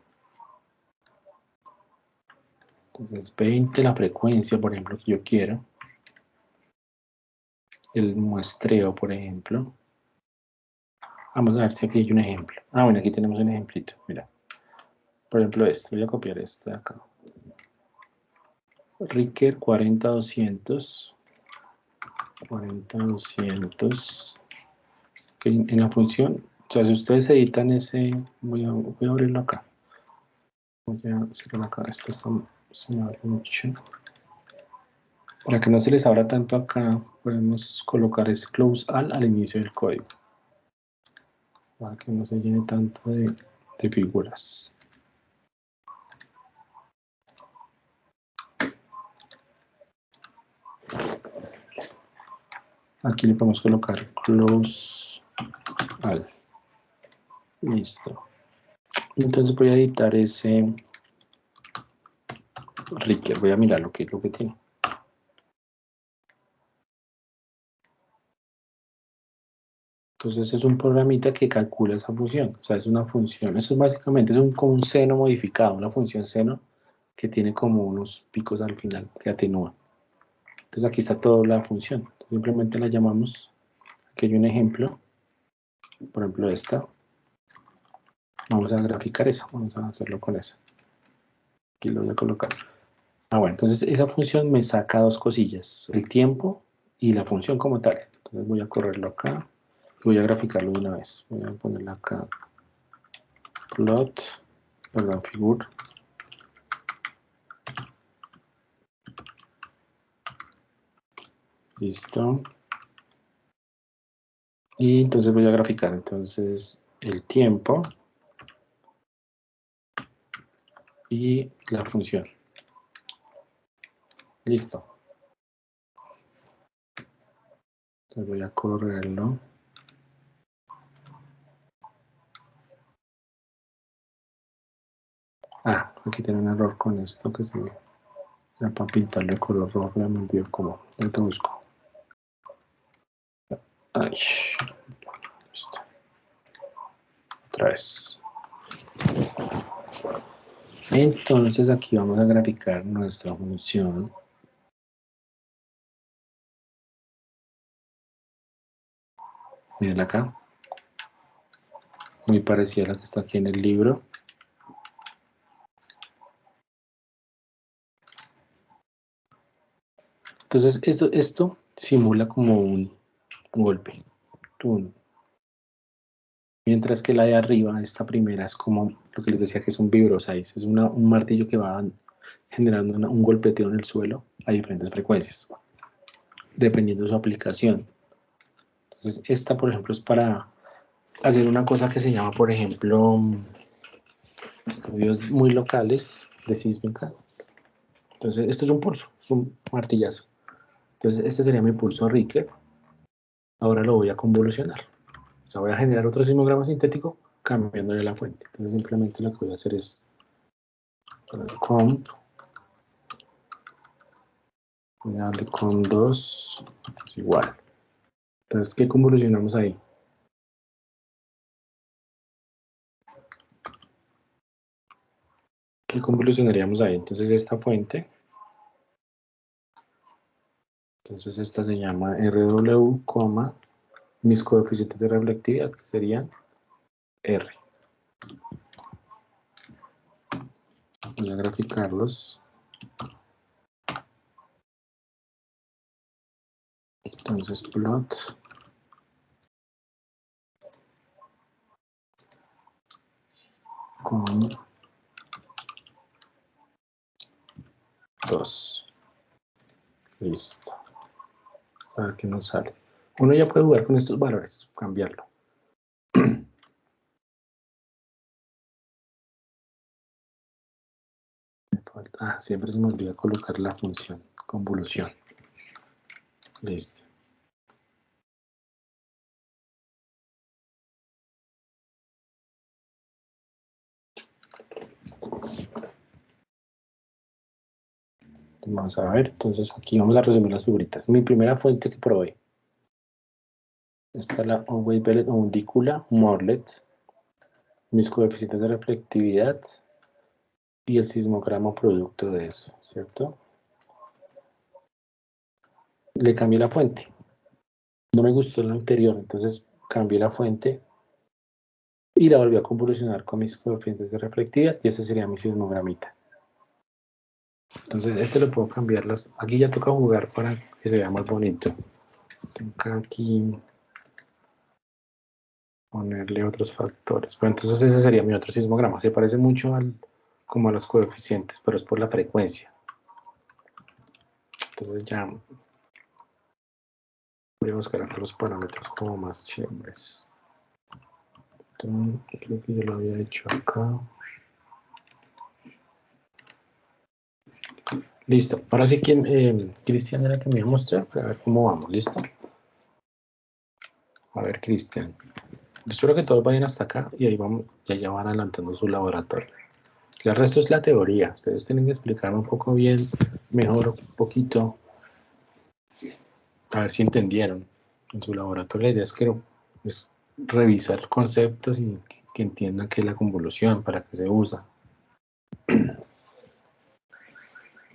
Entonces 20, la frecuencia, por ejemplo, que yo quiero. El muestreo, por ejemplo. Vamos a ver si aquí hay un ejemplo. Ah, bueno, aquí tenemos un ejemplito. Mira. Por ejemplo, este. Voy a copiar este de acá. Ricker 40200. 40200. Que en la función, o sea, si ustedes editan ese, voy a abrirlo acá. Voy a hacerlo acá. Esto se me abre mucho. Para que no se les abra tanto acá, podemos colocar es close al inicio del código. Para que no se llene tanto de figuras. Aquí le podemos colocar close al. Listo. Entonces voy a editar ese Ricker. Voy a mirar lo que tiene. Entonces es un programita que calcula esa función. O sea, es una función. Eso es básicamente como un seno modificado. Una función seno que tiene como unos picos al final que atenúa. Entonces aquí está toda la función. Simplemente la llamamos. Aquí hay un ejemplo. Por ejemplo, esta. Vamos a graficar eso. Vamos a hacerlo con eso. Aquí lo voy a colocar. Ah, bueno, entonces esa función me saca dos cosillas. El tiempo y la función como tal. Entonces voy a correrlo acá. Y voy a graficarlo de una vez. Voy a ponerle acá. Plot. Perdón, figure. Listo. Y entonces voy a graficar entonces el tiempo y la función. Listo. Entonces voy a correrlo. Ah, aquí tiene un error con esto que se ve. Era para pintarle el color rojo, ya me olvidó cómo. Ya te busco. Ay, listo. Otra vez. Entonces aquí vamos a graficar nuestra función. Miren acá. Muy parecida a la que está aquí en el libro. Entonces esto simula como un golpe. Mientras que la de arriba, esta primera, es como lo que les decía que es un vibrosize. Es un martillo que va generando un golpeteo en el suelo a diferentes frecuencias, dependiendo de su aplicación. Entonces, esta, por ejemplo, es para hacer una cosa que se llama, por ejemplo, estudios muy locales de sísmica. Entonces, esto es un pulso, es un martillazo. Entonces, este sería mi pulso Richter. Ahora lo voy a convolucionar. O sea, voy a generar otro sismograma sintético cambiándole la fuente. Entonces, simplemente lo que voy a hacer es comp, voy a darle con 2, es igual. Entonces, ¿qué convolucionamos ahí? ¿Qué convolucionaríamos ahí? Entonces, esta fuente, entonces esta se llama RW, mis coeficientes de reflectividad, que serían R. Voy a graficarlos. Entonces, plot con 2. Listo. A ver qué nos sale. Uno ya puede jugar con estos valores, cambiarlo. Siempre se me olvida colocar la función convolución. Listo. Vamos a ver, entonces aquí vamos a resumir las figuritas. Mi primera fuente que probé. Esta es la Wavelet o undícula Morlet. Mis coeficientes de reflectividad y el sismograma producto de eso, ¿cierto? Le cambié la fuente. No me gustó la anterior, entonces cambié la fuente y la volví a convolucionar con mis coeficientes de reflectividad y este sería mi sismogramita. Entonces este lo puedo cambiar. Aquí ya toca jugar para que se vea más bonito. Toca aquí ponerle otros factores. Pero entonces ese sería mi otro sismograma. Se parece mucho como a los coeficientes, pero es por la frecuencia. Entonces ya voy a buscar acá los parámetros como más chéveres. Creo que yo lo había hecho acá. Listo. Ahora sí, Cristian era que me iba a mostrar para ver cómo vamos. ¿Listo? A ver, Cristian. Espero que todos vayan hasta acá y ahí vamos, ya van adelantando su laboratorio. El resto es la teoría. Ustedes tienen que explicarme un poco bien, mejor, un poquito. A ver si entendieron. En su laboratorio la idea es revisar conceptos y que entiendan qué es la convolución, para qué se usa.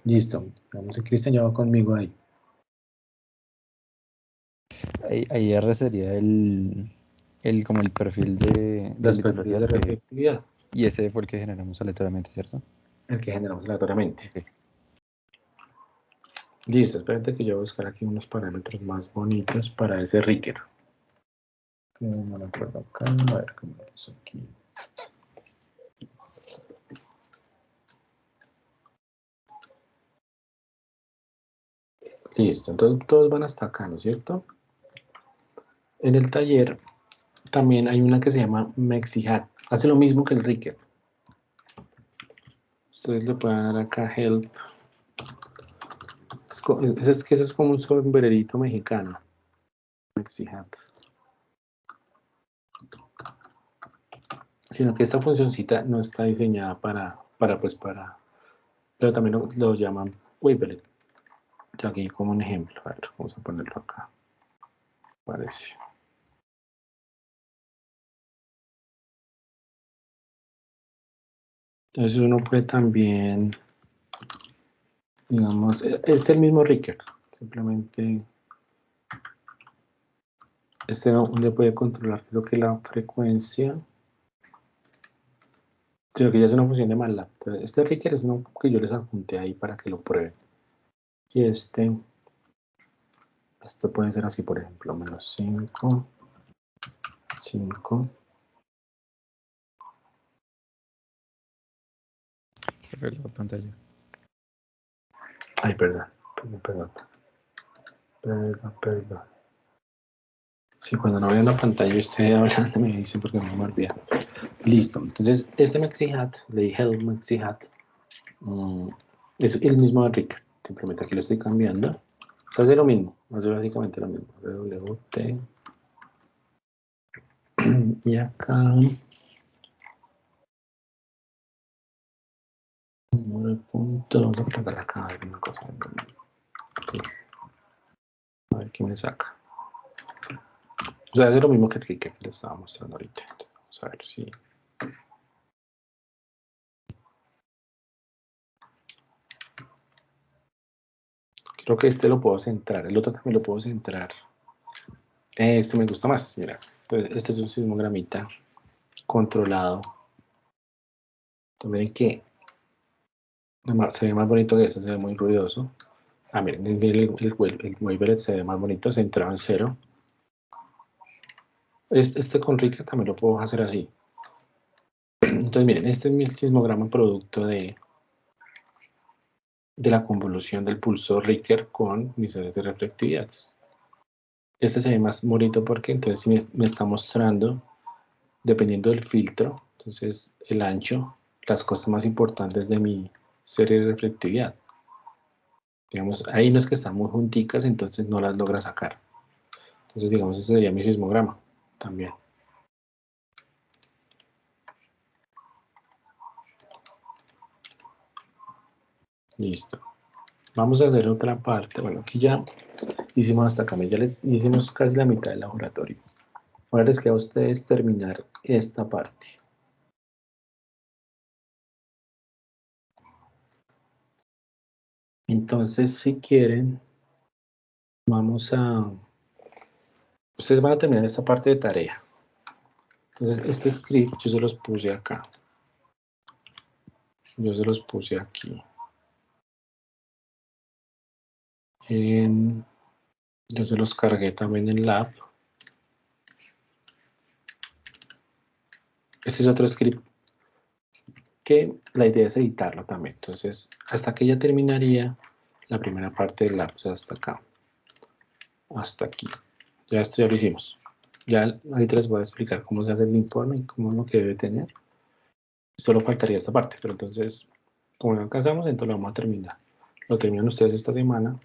Listo. Vamos a Cristian, ya va conmigo ahí. Ahí R sería como el perfil de Las litografías perspectivas de reflectividad, y ese fue el que generamos aleatoriamente, ¿cierto? el que generamos aleatoriamente. Ok. Listo, espérate que yo voy a buscar aquí unos parámetros más bonitos para ese Ricker. Que no me acuerdo acá, a ver cómo es aquí. Listo, entonces todos van hasta acá, ¿no es cierto? En el taller también hay una que se llama Mexihat. Hace lo mismo que el Ricker. Ustedes le pueden dar acá Help. Ese es como un sombrerito mexicano. Mexihat. Sino que esta funcioncita no está diseñada pero también lo llaman Wavelet. Aquí como un ejemplo, a ver, vamos a ponerlo acá. Parece. Entonces uno puede también, digamos, es el mismo Ricker, simplemente no le puede controlar, creo que la frecuencia, sino que ya es una función de MATLAB. Entonces, este Ricker es uno que yo les adjunté ahí para que lo prueben. Y esto puede ser así, por ejemplo, menos 5, 5. Perfecto, la pantalla. Ay, perdón. Sí, cuando no veo la pantalla y usted hablando me dice porque no me olvida. Listo. Entonces, este MaxiHat, le Help MaxiHat, es el mismo de Rick. Simplemente aquí lo estoy cambiando. O sea, hace lo mismo. Hace básicamente lo mismo. WT. Y acá. Punto. Vamos a colocar acá alguna cosa. Okay. A ver qué me saca. O sea, hace lo mismo que Rick que le estaba mostrando ahorita. Entonces, vamos a ver si. Creo que este lo puedo centrar. El otro también lo puedo centrar. Este me gusta más, mira. Entonces, este es un sismogramita controlado. También que se ve más bonito que este, se ve muy ruidoso. Ah, miren, el wavelet se ve más bonito, centrado en cero. Este con Ricker también lo puedo hacer así. Entonces, miren, este es mi sismograma producto de la convolución del pulso Ricker con mis áreas de reflectividad. Este se ve más bonito porque entonces sí me está mostrando, dependiendo del filtro, entonces el ancho, las cosas más importantes de mi serie de reflectividad. Digamos, ahí no es que están muy junticas, entonces no las logra sacar. Entonces, digamos, ese sería mi sismograma también. Listo. Vamos a hacer otra parte. Bueno, aquí ya hicimos hasta acá, ya les hicimos casi la mitad del laboratorio. Ahora les queda a ustedes terminar esta parte. Entonces, si quieren, vamos a... Ustedes van a terminar esta parte de tarea. Entonces, este script yo se los puse acá. Yo se los puse aquí. Yo se los cargué también en Lab. Este es otro script que la idea es editarlo también. Entonces, hasta que ya terminaría la primera parte del Lab, o sea, hasta acá. Hasta aquí. Ya esto ya lo hicimos. Ya ahorita les voy a explicar cómo se hace el informe y cómo es lo que debe tener. Solo faltaría esta parte, pero entonces, como no alcanzamos, entonces lo vamos a terminar. Lo terminan ustedes esta semana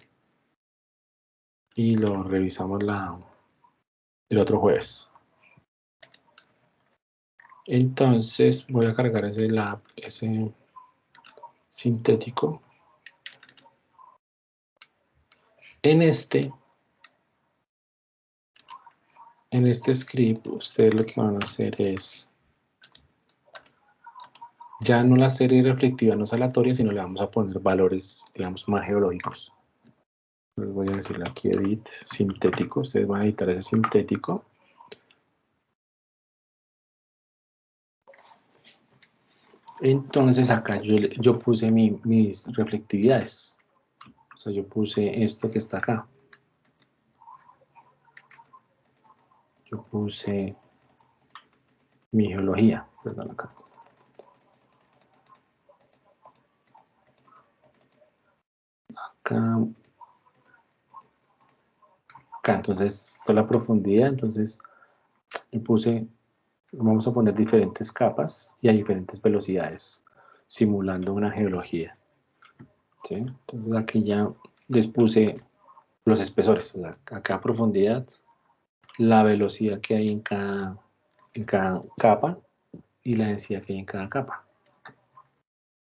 y lo revisamos el otro jueves. Entonces voy a cargar ese lab, ese sintético. En este script, ustedes lo que van a hacer es, ya no la serie reflectiva, no es aleatoria, sino le vamos a poner valores, digamos, más geológicos. Les voy a decirle aquí edit sintético, ustedes van a editar ese sintético. Entonces acá yo puse mis reflectividades. O sea, yo puse esto que está acá. Yo puse mi geología. Perdón, acá. Acá, entonces, esta es la profundidad. Entonces, yo puse, vamos a poner diferentes capas y a diferentes velocidades, simulando una geología. ¿Sí? Entonces, aquí ya les puse los espesores. O sea, acá a profundidad, la velocidad que hay en cada capa y la densidad que hay en cada capa.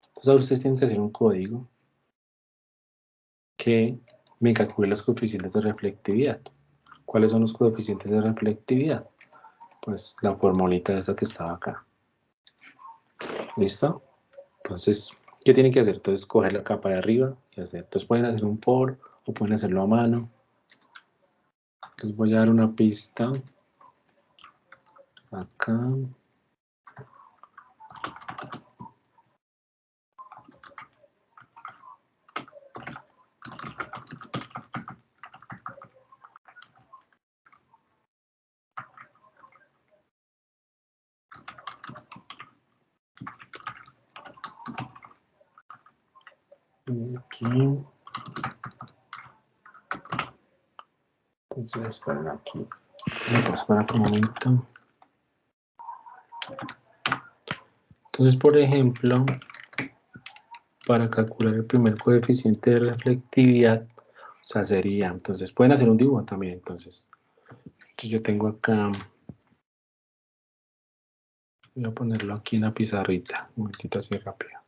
Entonces ahora ustedes tienen que hacer un código que me calcule los coeficientes de reflectividad. ¿Cuáles son los coeficientes de reflectividad? Pues la formulita esa que estaba acá. ¿Listo? Entonces, ¿qué tienen que hacer? Entonces, coger la capa de arriba y hacer. Entonces pueden hacer un por o pueden hacerlo a mano. Les voy a dar una pista. Acá. Y aquí. Entonces, esperen aquí. Espera un momento. Entonces, por ejemplo, para calcular el primer coeficiente de reflectividad, o sea, sería, entonces, pueden hacer un dibujo también, entonces yo tengo acá, voy a ponerlo aquí en la pizarrita, un momentito así rápido.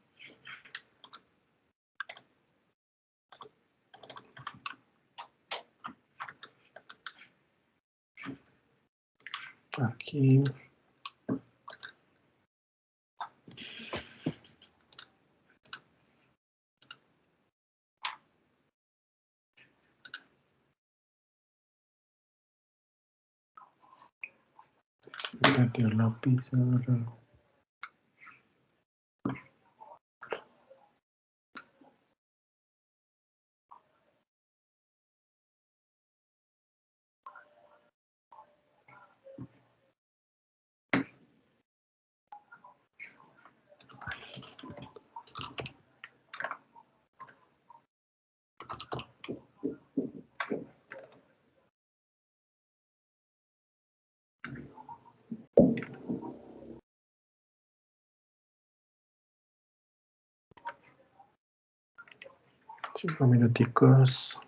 Aquí. Meter la pizarra. Cinco minuticos.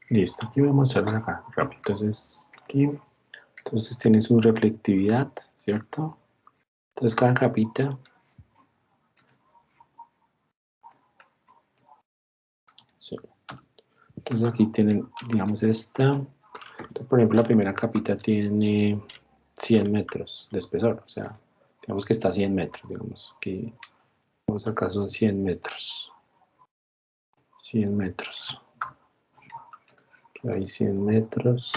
Listo, aquí vamos a hacer acá rápido. Entonces, aquí, entonces tiene su reflectividad, ¿cierto? Entonces cada capita. Sí. Entonces aquí tienen, digamos, esta. Entonces, por ejemplo, la primera capita tiene 100 metros de espesor, o sea, digamos que está a 100 metros, digamos que, vamos acá son 100 metros. 100 metros. Aquí hay 100 metros.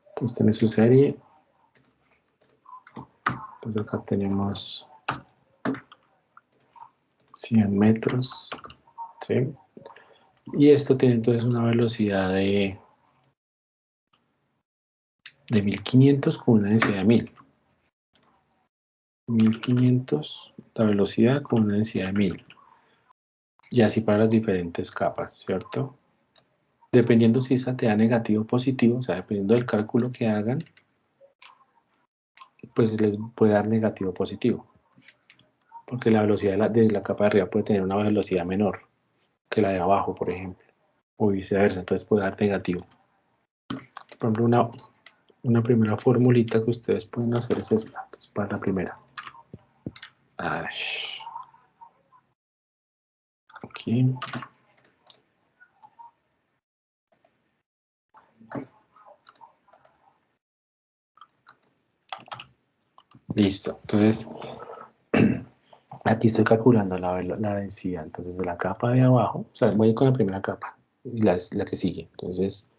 Entonces tiene su serie. Entonces acá tenemos 100 metros. ¿Sí? Y esto tiene entonces una velocidad de 1500 con una densidad de 1000. 1500 la velocidad con una densidad de 1000. Y así para las diferentes capas, ¿cierto? Dependiendo si esa te da negativo o positivo, o sea, dependiendo del cálculo que hagan, pues les puede dar negativo o positivo. Porque la velocidad de la capa de arriba puede tener una velocidad menor que la de abajo, por ejemplo. O viceversa, entonces puede dar negativo. Por ejemplo, una primera formulita que ustedes pueden hacer es esta. Entonces, para la primera. Aquí. Listo. Entonces, aquí estoy calculando la densidad. Entonces, de la capa de abajo, o sea, voy con la primera capa y la que sigue. Entonces,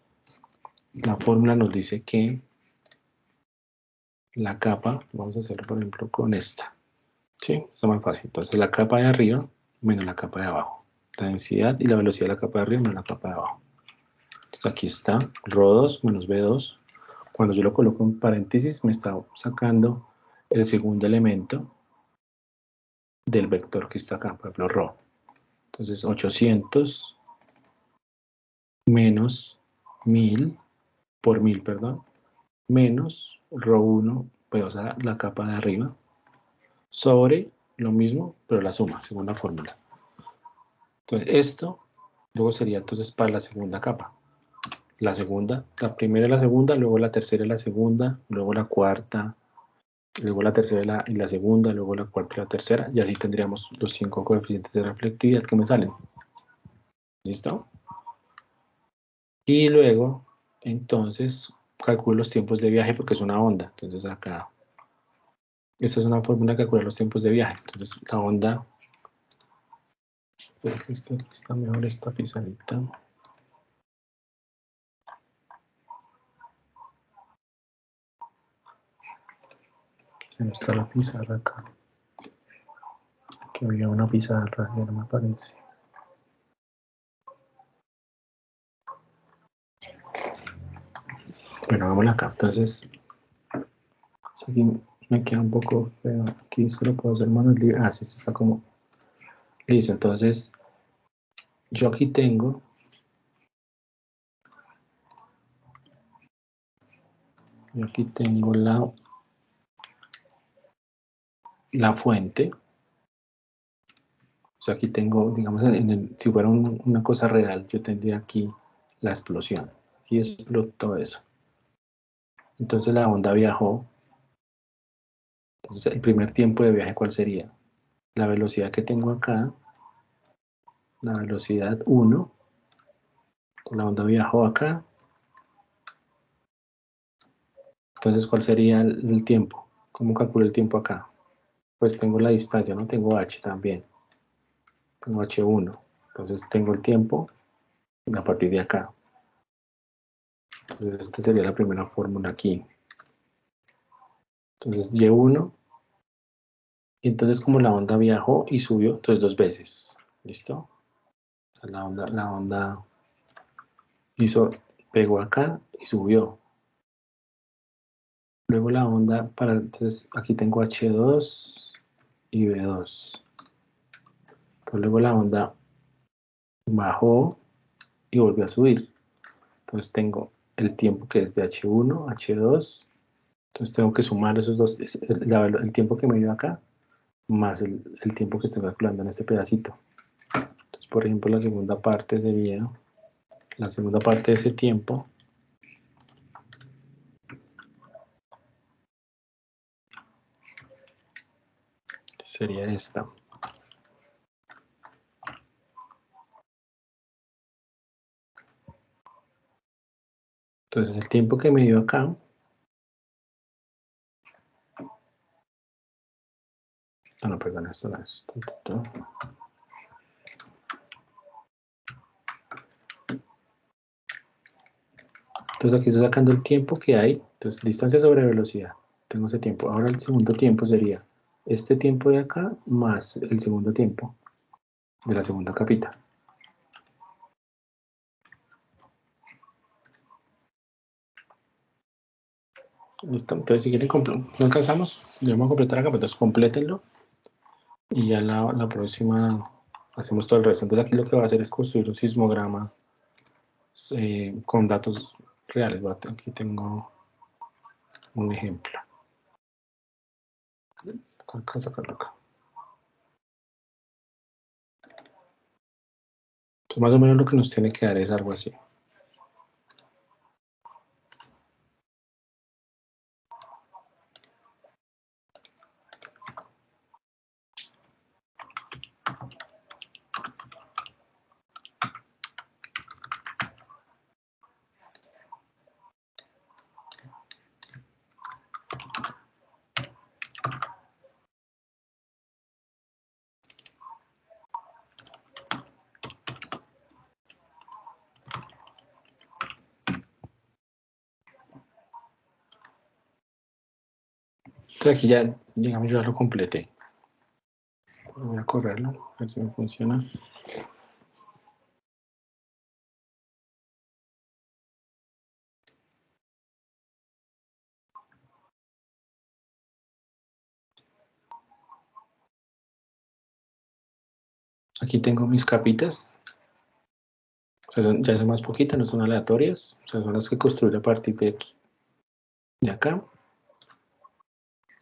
la fórmula nos dice que la capa, vamos a hacerlo por ejemplo con esta. ¿Sí? Está más fácil. Entonces, la capa de arriba menos la capa de abajo. La densidad y la velocidad de la capa de arriba menos la capa de abajo. Entonces, aquí está ρ2 menos v2. Cuando yo lo coloco en paréntesis, me está sacando el segundo elemento del vector que está acá, por ejemplo, ρ. Entonces, 800 menos 1000 por 1000, perdón, menos ρ1, pero o sea, la capa de arriba, sobre lo mismo, pero la suma, según la fórmula. Entonces, esto luego sería entonces para la segunda capa. La segunda, la primera y la segunda, luego la tercera y la segunda, luego la cuarta, luego la tercera y la segunda, luego la cuarta y la tercera, y así tendríamos los 5 coeficientes de reflectividad que me salen. ¿Listo? Y luego, entonces, calculo los tiempos de viaje porque es una onda. Entonces acá, esta es una fórmula de calcular los tiempos de viaje. Entonces la onda, es que aquí está mejor esta pizarrita. ¿Dónde está la pizarra acá? Que había una pizarra, ya no me aparece. Bueno, hagámosla acá. Entonces, aquí Me queda un poco feo. Aquí se lo puedo hacer manos libres. Ah, sí, se está como... Listo, entonces yo aquí tengo... la fuente. O sea, aquí tengo, digamos, si fuera una cosa real, yo tendría aquí la explosión. Aquí explotó eso. Entonces la onda viajó. Entonces el primer tiempo de viaje, ¿cuál sería? La velocidad que tengo acá, la velocidad 1. La onda viajó acá. Entonces, ¿cuál sería el tiempo? ¿Cómo calculo el tiempo acá? Pues tengo la distancia, ¿no? Tengo h también. Tengo h1. Entonces tengo el tiempo a partir de acá. Entonces esta sería la primera fórmula aquí. Entonces y1. Y entonces como la onda viajó y subió, entonces 2 veces. ¿Listo? O sea, la onda pegó acá y subió. Luego la onda, entonces aquí tengo H2 y B2. Entonces luego la onda bajó y volvió a subir. Entonces tengo el tiempo que es de H1, H2. Entonces tengo que sumar esos dos, el tiempo que me dio acá, más el tiempo que estoy calculando en este pedacito. Entonces, por ejemplo, la segunda parte sería, la segunda parte de ese tiempo sería esta. Entonces el tiempo que me dio acá, no, perdón, esto no es. Entonces aquí estoy sacando el tiempo que hay, entonces distancia sobre velocidad, tengo ese tiempo. Ahora el segundo tiempo sería este tiempo de acá más el segundo tiempo de la segunda capita. Listo, entonces si quieren, no alcanzamos, ya vamos a completar acá, entonces complétenlo y ya la próxima hacemos todo el resto. Entonces aquí lo que va a hacer es construir un sismograma con datos reales. Aquí tengo un ejemplo. Acá, sacarlo acá. Entonces, más o menos lo que nos tiene que dar es algo así. Entonces aquí ya, digamos, ya lo completé. Voy a correrlo, a ver si me funciona. Aquí tengo mis capitas. O sea, ya son más poquitas, no son aleatorias. O sea, son las que construir a partir de aquí. De acá.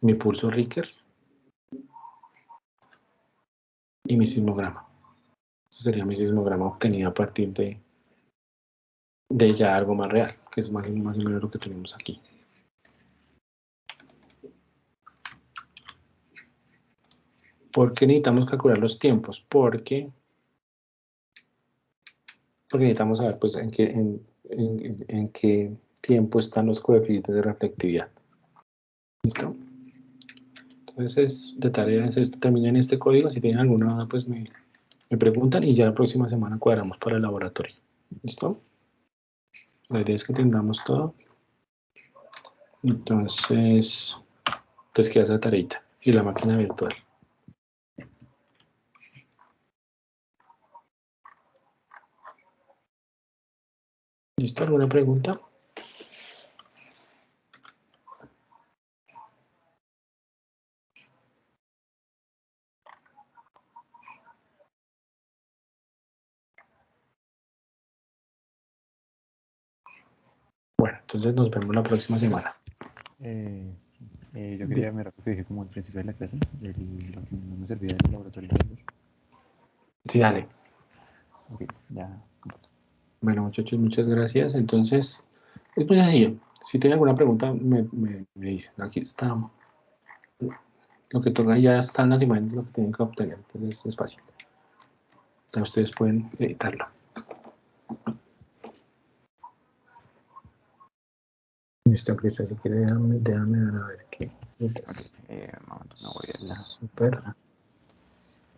Mi pulso Richter. Y mi sismograma. Eso sería mi sismograma obtenido a partir de ya algo más real, que es más o menos lo que tenemos aquí. ¿Por qué necesitamos calcular los tiempos? Porque necesitamos saber pues, en qué tiempo están los coeficientes de reflectividad. ¿Listo? Entonces, de tarea es esto. Terminen este código. Si tienen alguna duda, pues me preguntan y ya la próxima semana cuadramos para el laboratorio. ¿Listo? La idea es que entendamos todo. Entonces queda esa tareita y la máquina virtual. ¿Listo? ¿Alguna pregunta? entonces nos vemos la próxima semana. Yo quería mirar lo que dije como al principio de la clase, lo que no me servía del laboratorio anterior. Sí, dale. Ok, ya comparto. Bueno, muchachos, muchas gracias. Entonces, es muy sencillo. Si tienen alguna pregunta, me dicen. Aquí está. Lo que toca ya están las imágenes, lo que tienen que obtener. Entonces, es fácil. Ya ustedes pueden editarlo. Listo, Cristian, si quiere, déjame ver a ver qué. Ok, momento, me voy a la... Super.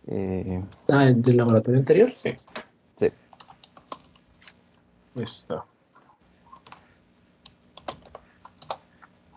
Eh, ¿Del laboratorio anterior? Sí. sí. Listo.